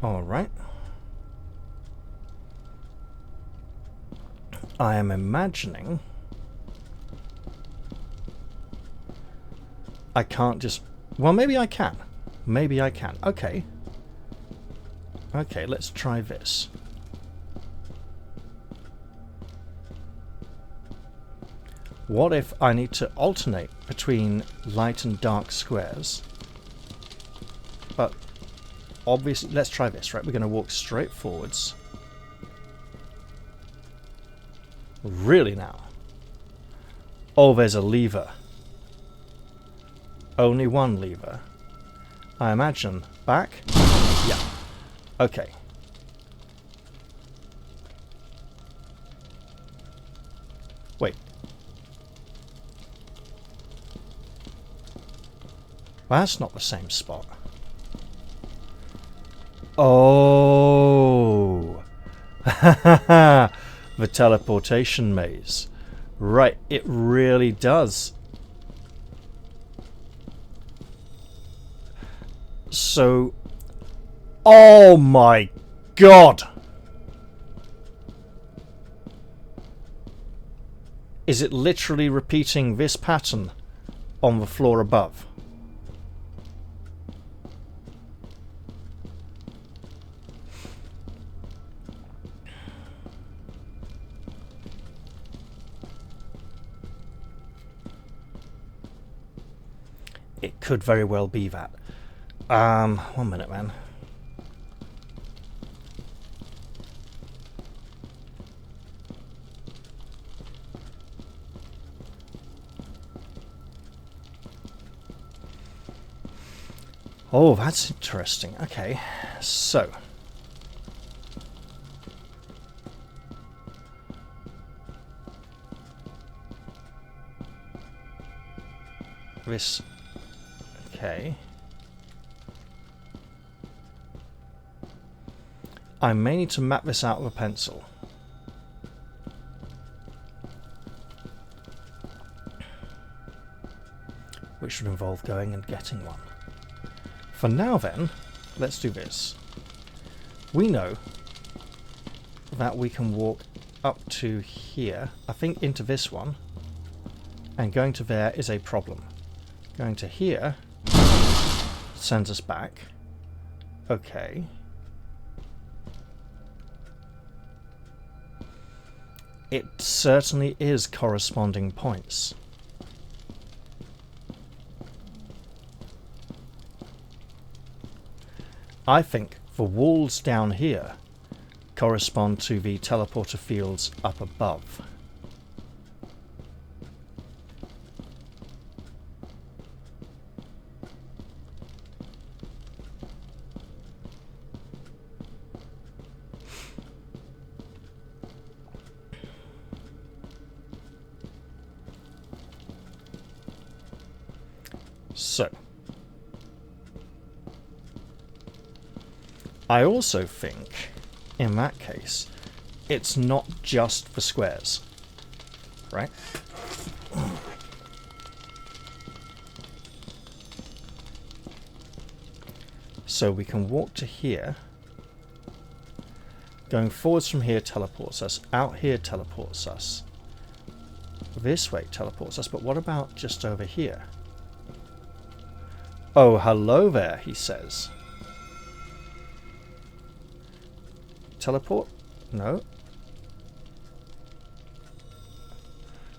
Alright. I am imagining I can't just... Well, maybe I can. Maybe I can. Okay. Okay, let's try this. What if I need to alternate between light and dark squares? But obviously, let's try this, right? We're going to walk straight forwards. Really now? Oh, there's a lever. Only one lever. I imagine. Back? Yeah. Okay. Wait. Well, that's not the same spot. Oh. The teleportation maze. Right, it really does. So... Oh my god! Is it literally repeating this pattern on the floor above? It could very well be that. 1 minute, man. Oh, that's interesting. Okay, so this... Okay. I may need to map this out with a pencil. Which would involve going and getting one. For now then, let's do this. We know that we can walk up to here, I think into this one, and going to there is a problem. Going to here sends us back. Okay. It certainly is corresponding points. I think the walls down here correspond to the teleporter fields up above. So, I also think, in that case, it's not just the squares, right? So we can walk to here. Going forwards from here teleports us. Out here teleports us. This way teleports us. But what about just over here? Oh, hello there, he says. Teleport? No.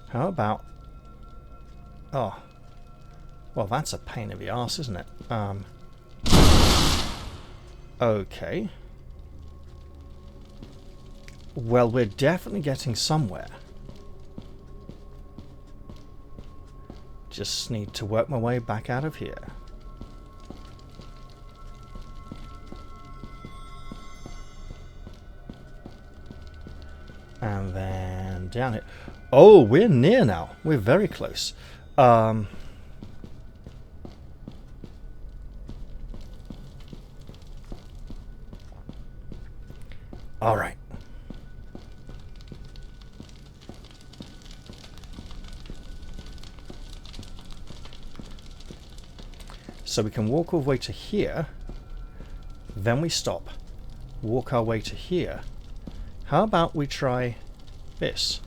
How about... Oh. Well, that's a pain in the arse, isn't it? Okay. Well, we're definitely getting somewhere. Just need to work my way back out of here. And then down here. Oh, we're near now. We're very close. All right. So we can walk all the way to here. Then we stop. Walk our way to here. How about we try this?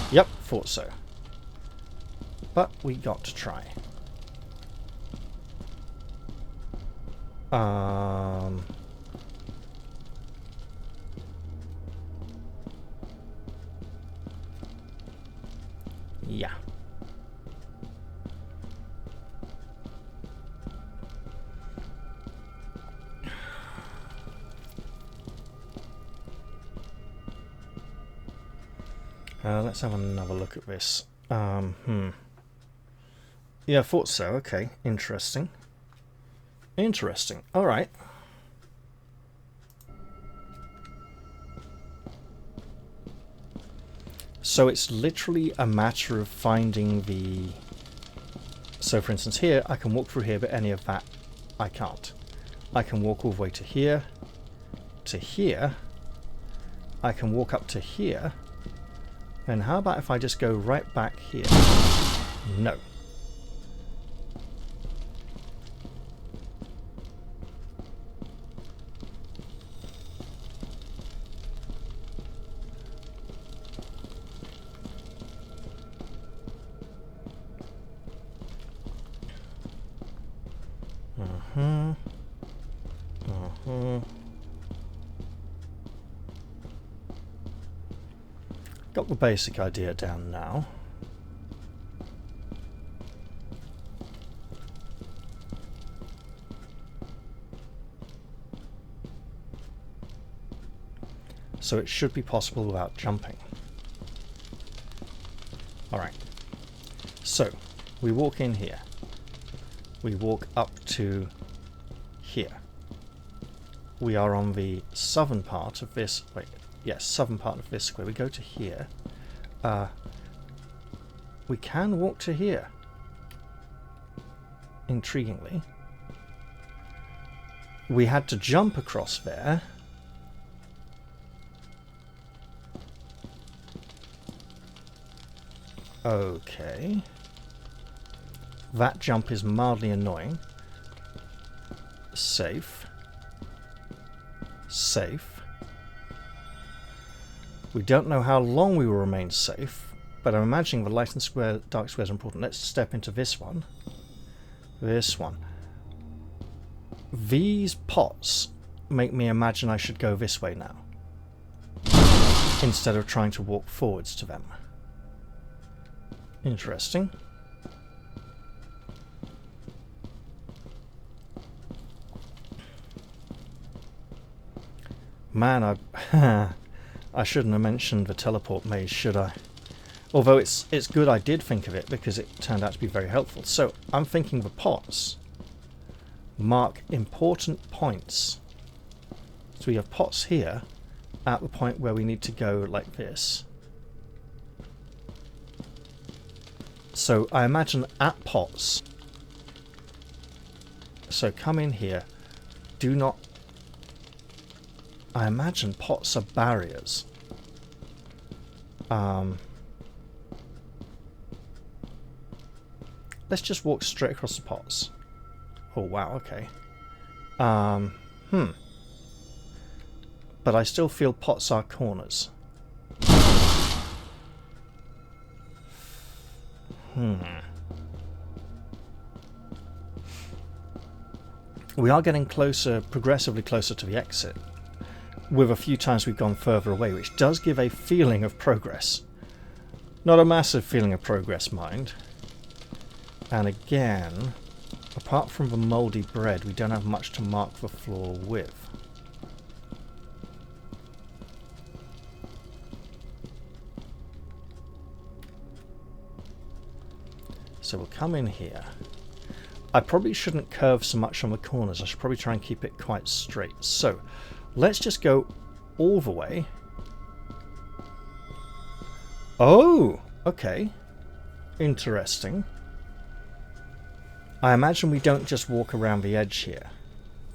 Yep, thought so. But we got to try. Yeah. Let's have another look at this. Yeah, I thought so. Okay, interesting. Interesting. All right. So it's literally a matter of finding the... So for instance here, I can walk through here, but any of that I can't. I can walk all the way to here. To here. I can walk up to here. And how about if I just go right back here? No. Got the basic idea down now. So it should be possible without jumping. Alright. So, we walk in here. We walk up to here. We are on the southern part of this... Wait. Yes, southern part of this square. We go to here. We can walk to here. intriguingly. We had to jump across there. Okay. That jump is mildly annoying. Safe. Safe. We don't know how long we will remain safe, but I'm imagining the light and square, dark squares are important. Let's step into this one. This one. These pots make me imagine I should go this way now, instead of trying to walk forwards to them. Interesting. Man, I shouldn't have mentioned the teleport maze, should I? Although it's good I did think of it, because it turned out to be very helpful. So I'm thinking the pots mark important points. So we have pots here at the point where we need to go like this. So I imagine at pots. So come in here. Do not... I imagine pots are barriers. Let's just walk straight across the pots. Oh wow, okay. But I still feel pots are corners. We are getting closer, progressively closer to the exit, with a few times we've gone further away, which does give a feeling of progress. Not a massive feeling of progress, mind. And again, apart from the mouldy bread, we don't have much to mark the floor with. So we'll come in here. I probably shouldn't curve so much on the corners. I should probably try and keep it quite straight. So let's just go all the way. Oh, okay. Interesting. I imagine we don't just walk around the edge here.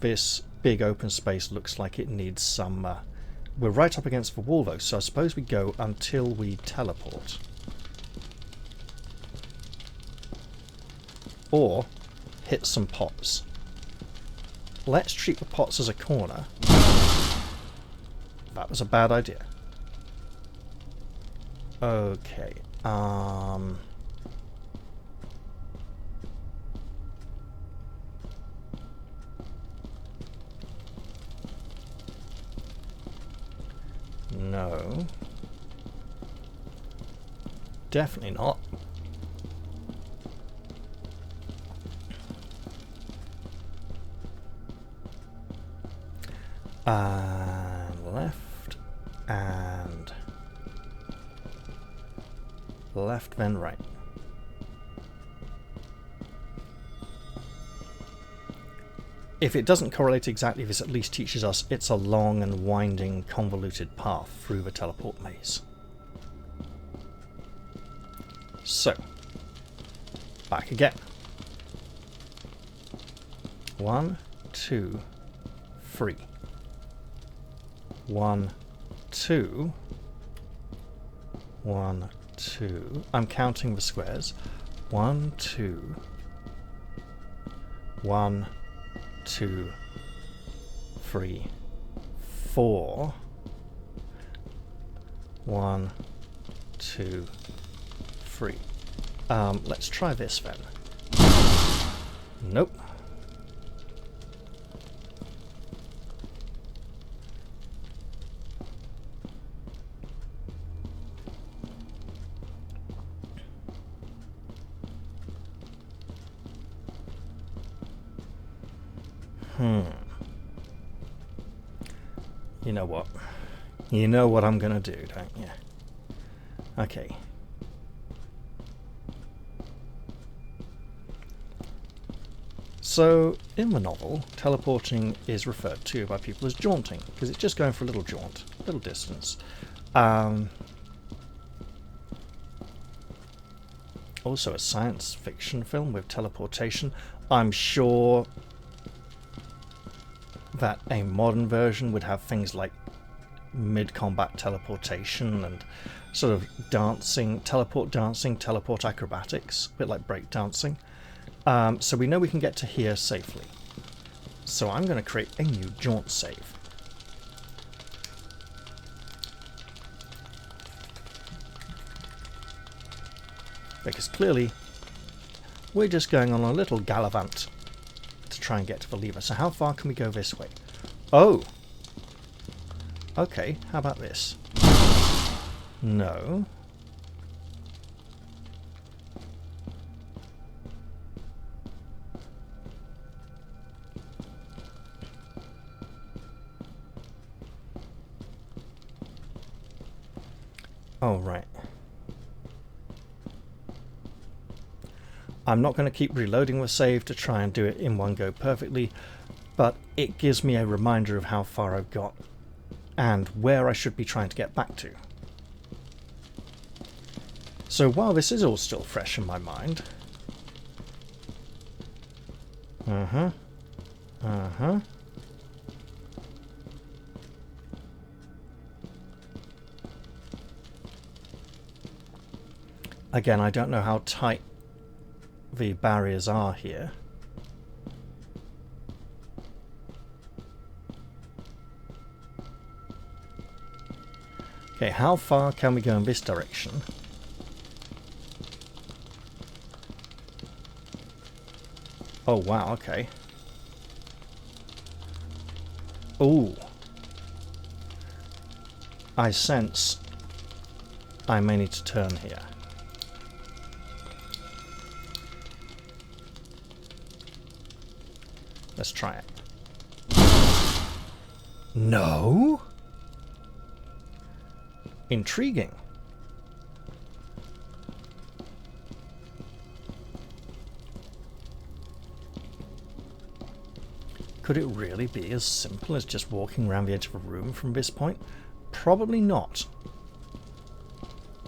This big open space looks like it needs some... we're right up against the wall though, so I suppose we go until we teleport. Or hit some pots. Let's treat the pots as a corner. That was a bad idea. Okay. No. Definitely not. And left, and left, then right. If it doesn't correlate exactly, this at least teaches us it's a long and winding, convoluted path through the teleport maze. So, back again. 1, 2, 3. 1, 2. 1, 2. I'm counting the squares. 1, 2. 1, 2, 3, 4. 1, 2, 3. Let's try this then. Nope. You know what? You know what I'm gonna do, don't you? Okay. So, in the novel, teleporting is referred to by people as jaunting, because it's just going for a little jaunt, a little distance. Also a science fiction film with teleportation. I'm sure that a modern version would have things like mid-combat teleportation and sort of dancing, teleport acrobatics, a bit like break dancing. So we know we can get to here safely. So I'm going to create a new jaunt save. Because clearly we're just going on a little gallivant to try and get to the lever. So how far can we go this way? Oh! Okay, how about this? No. Oh, right. I'm not going to keep reloading the save to try and do it in one go perfectly, but it gives me a reminder of how far I've got and where I should be trying to get back to. So while this is all still fresh in my mind... Again, I don't know how tight the barriers are here. Okay, how far can we go in this direction? Oh wow, okay. Ooh. I sense I may need to turn here. Let's try it. No? Intriguing. Could it really be as simple as just walking around the edge of a room from this point? Probably not.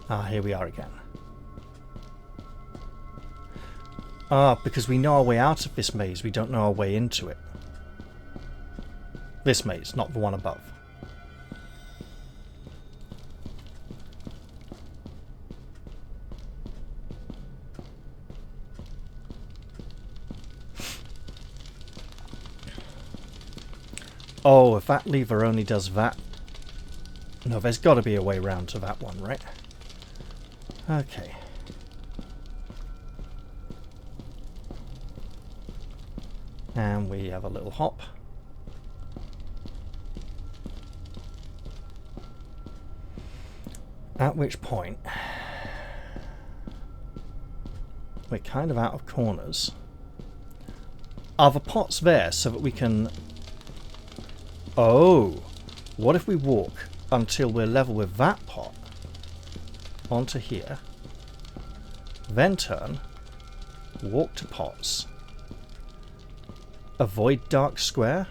Ah, here we are again. Ah, because we know our way out of this maze, we don't know our way into it. This maze, not the one above. Oh, if that lever only does that... No, there's got to be a way round to that one, right? Okay. And we have a little hop. At which point... we're kind of out of corners. Are the pots there so that we can... Oh! What if we walk until we're level with that pot onto here, then turn, walk to pots, avoid dark square?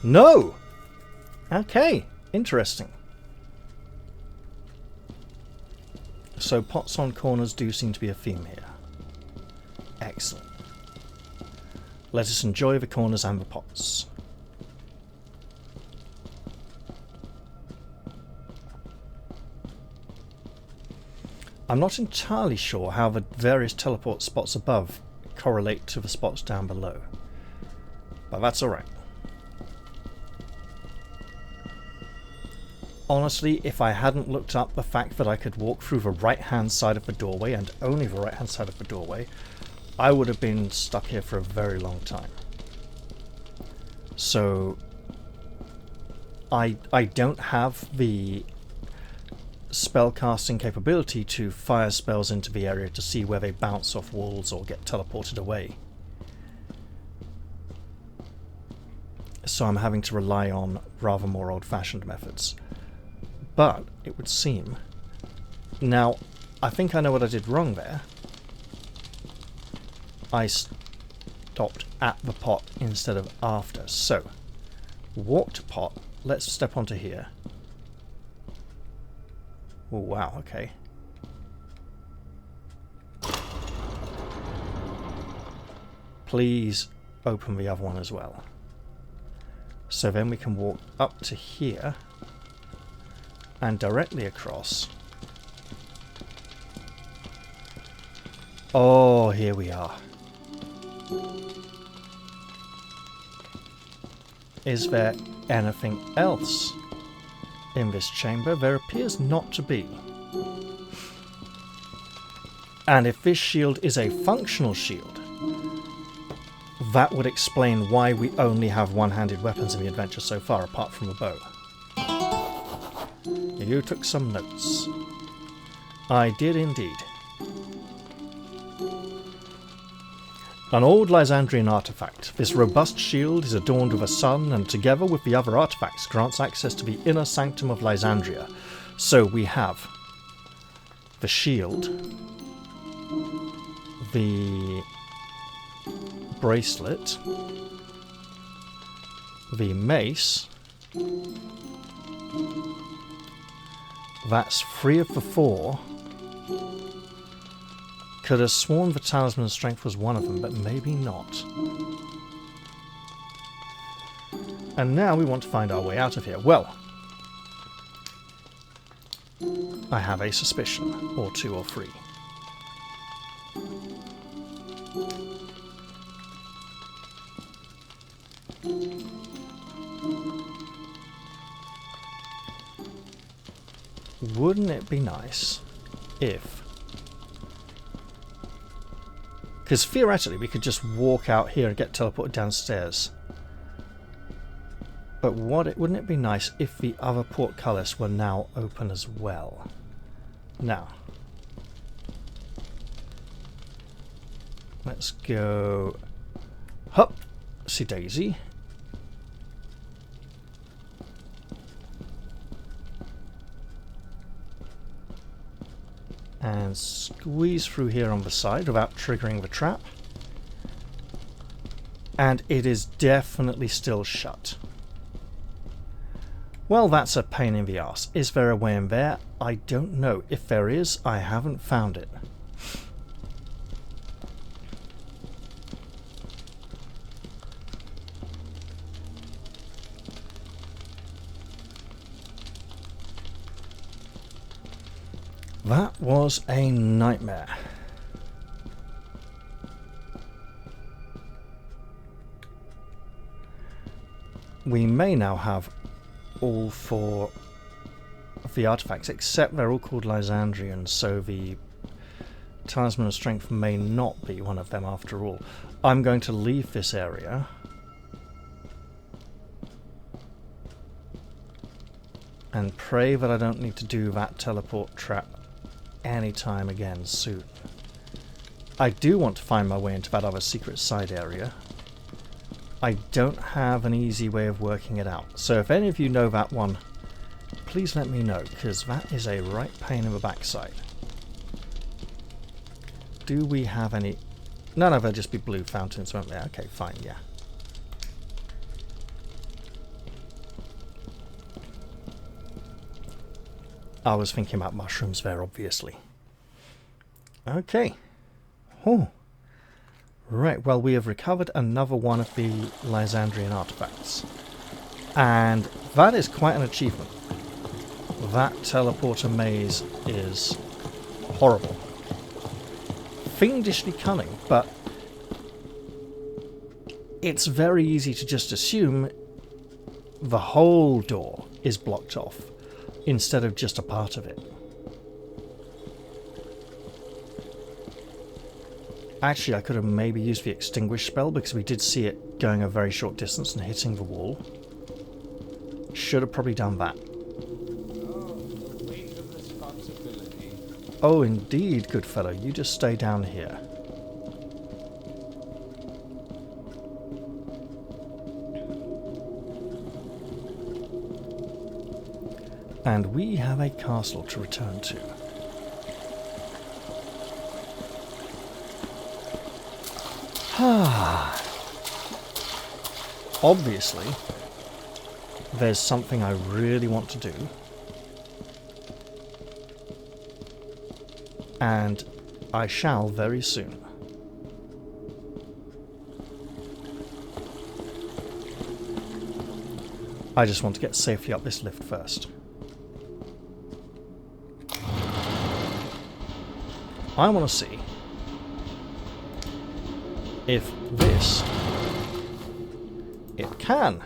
No! Okay, interesting. So pots on corners do seem to be a theme here. Excellent. Let us enjoy the corners and the pots. I'm not entirely sure how the various teleport spots above correlate to the spots down below, but that's alright. Honestly, if I hadn't looked up the fact that I could walk through the right-hand side of the doorway, and only the right-hand side of the doorway, I would have been stuck here for a very long time. So I don't have the spellcasting capability to fire spells into the area to see where they bounce off walls or get teleported away. So I'm having to rely on rather more old-fashioned methods. But it would seem... Now, I think I know what I did wrong there. I stopped at the pot instead of after. So, walk to pot. Let's step onto here. Oh, wow, okay. please open the other one as well. So then we can walk up to here and directly across. Oh, here we are. Is there anything else in this chamber? There appears not to be. And if this shield is a functional shield, that would explain why we only have one-handed weapons in the adventure so far, apart from a bow. You took some notes. I did indeed. An old Lysandrian artifact. This robust shield is adorned with a sun and together with the other artifacts grants access to the inner sanctum of Lysandria. So we have the shield, the bracelet, the mace. That's 3 of the 4. Could have sworn the Talisman of Strength was one of them, but maybe not. And now we want to find our way out of here. Well, I have a suspicion, or 2 or 3. Wouldn't it be nice if... Because theoretically we could just walk out here and get teleported downstairs. But wouldn't it be nice if the other portcullis were now open as well? Now, let's go... Hup! See Daisy. And squeeze through here on the side without triggering the trap. And it is definitely still shut. Well, that's a pain in the arse. Is there a way in there? I don't know. If there is, I haven't found it. That was a nightmare. We may now have all 4 of the artifacts, except they're all called Lysandrian, so the Talisman of Strength may not be one of them after all. I'm going to leave this area. And pray that I don't need to do that teleport trap anytime again soon. I do want to find my way into that other secret side area. I don't have an easy way of working it out. So if any of you know that one, please let me know, because that is a right pain in the backside. Do we have any... No, they'll just be blue fountains, won't they? Okay, fine, yeah. I was thinking about mushrooms there, obviously. Okay. Oh. Right, well, we have recovered another one of the Lysandrian artifacts. And that is quite an achievement. That teleporter maze is horrible. Fiendishly cunning, but it's very easy to just assume the whole door is blocked off, instead of just a part of it. Actually, I could have maybe used the extinguish spell, because we did see it going a very short distance and hitting the wall. Should have probably done that. Oh, the weight of responsibility. Oh, indeed, good fellow. You just stay down here. And we have a castle to return to. Obviously, there's something I really want to do. And I shall very soon. I just want to get safely up this lift first. I want to see if this... It can.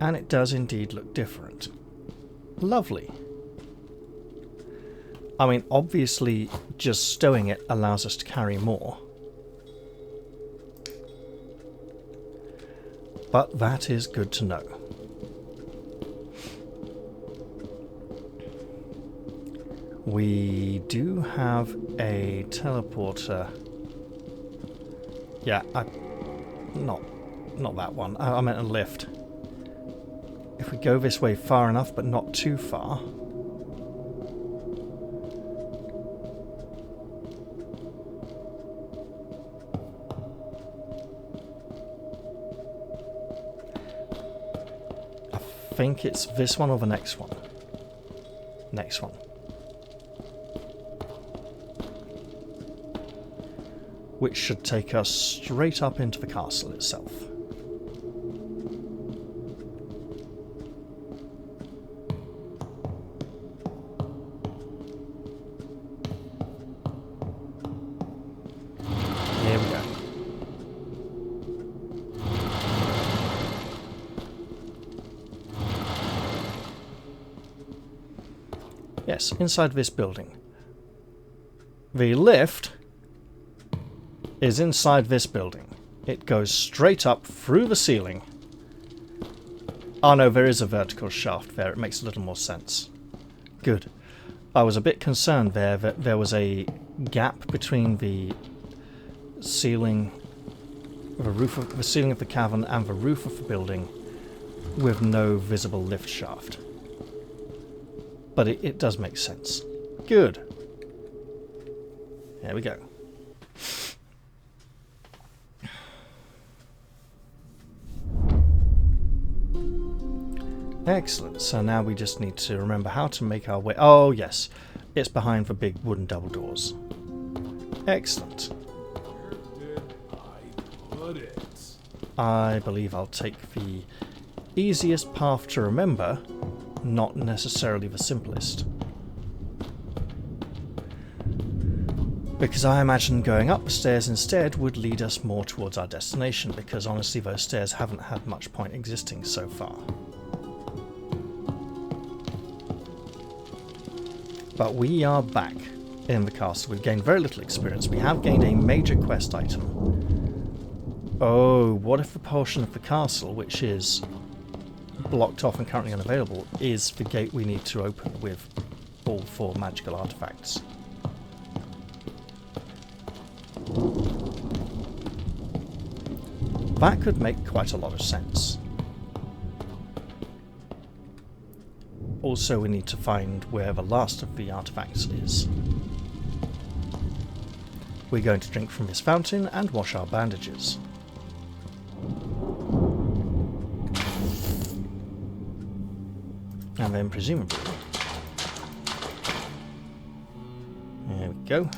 And it does indeed look different. Lovely. I mean, obviously, just stowing it allows us to carry more. But that is good to know. We do have a teleporter. Yeah, not that one. I meant a lift. If we go this way far enough, but not too far. I think it's this one or the next one. Next one. Which should take us straight up into the castle itself. Here we go. Yes, inside this building. The lift is inside this building. It goes straight up through the ceiling. Oh no, there is a vertical shaft there. It makes a little more sense. Good. I was a bit concerned there that there was a gap between the ceiling, the ceiling of the cavern and the roof of the building with no visible lift shaft. But it does make sense. Good. There we go. Excellent. So now we just need to remember how to make our way... Oh, yes. It's behind the big wooden double doors. Excellent. Where did I put it? I believe I'll take the easiest path to remember, not necessarily the simplest. Because I imagine going up the stairs instead would lead us more towards our destination, because honestly those stairs haven't had much point existing so far. But we are back in the castle. We've gained very little experience. We have gained a major quest item. Oh, what if the portion of the castle, which is blocked off and currently unavailable, is the gate we need to open with all 4 magical artifacts? That could make quite a lot of sense. Also, we need to find where the last of the artifacts is. We're going to drink from this fountain and wash our bandages. And then presumably... There we go.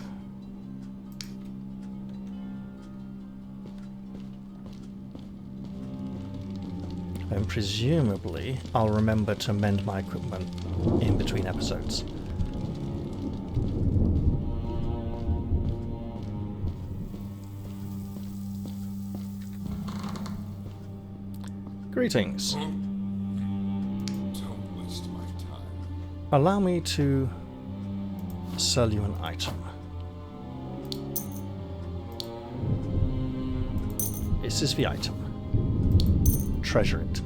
And presumably I'll remember to mend my equipment in between episodes. Greetings. Don't waste my time. Allow me to sell you an item. This is the item. Treasure it.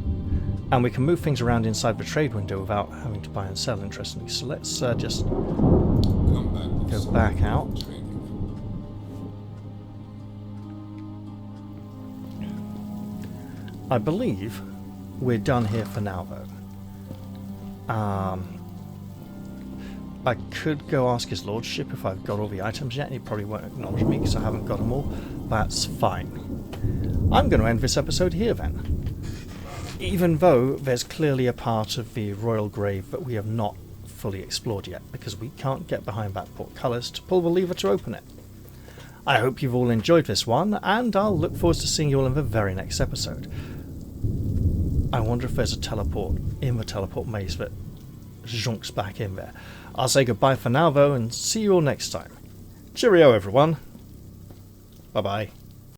And we can move things around inside the trade window without having to buy and sell, interestingly. So let's just go back out. I believe we're done here for now, though. I could go ask his lordship if I've got all the items yet, and he probably won't acknowledge me because I haven't got them all. That's fine. I'm going to end this episode here, then. Even though there's clearly a part of the royal grave that we have not fully explored yet, because we can't get behind that portcullis to pull the lever to open it. I hope you've all enjoyed this one, and I'll look forward to seeing you all in the very next episode. I wonder if there's a teleport in the teleport maze that junks back in there. I'll say goodbye for now though, and see you all next time. Cheerio everyone. Bye bye.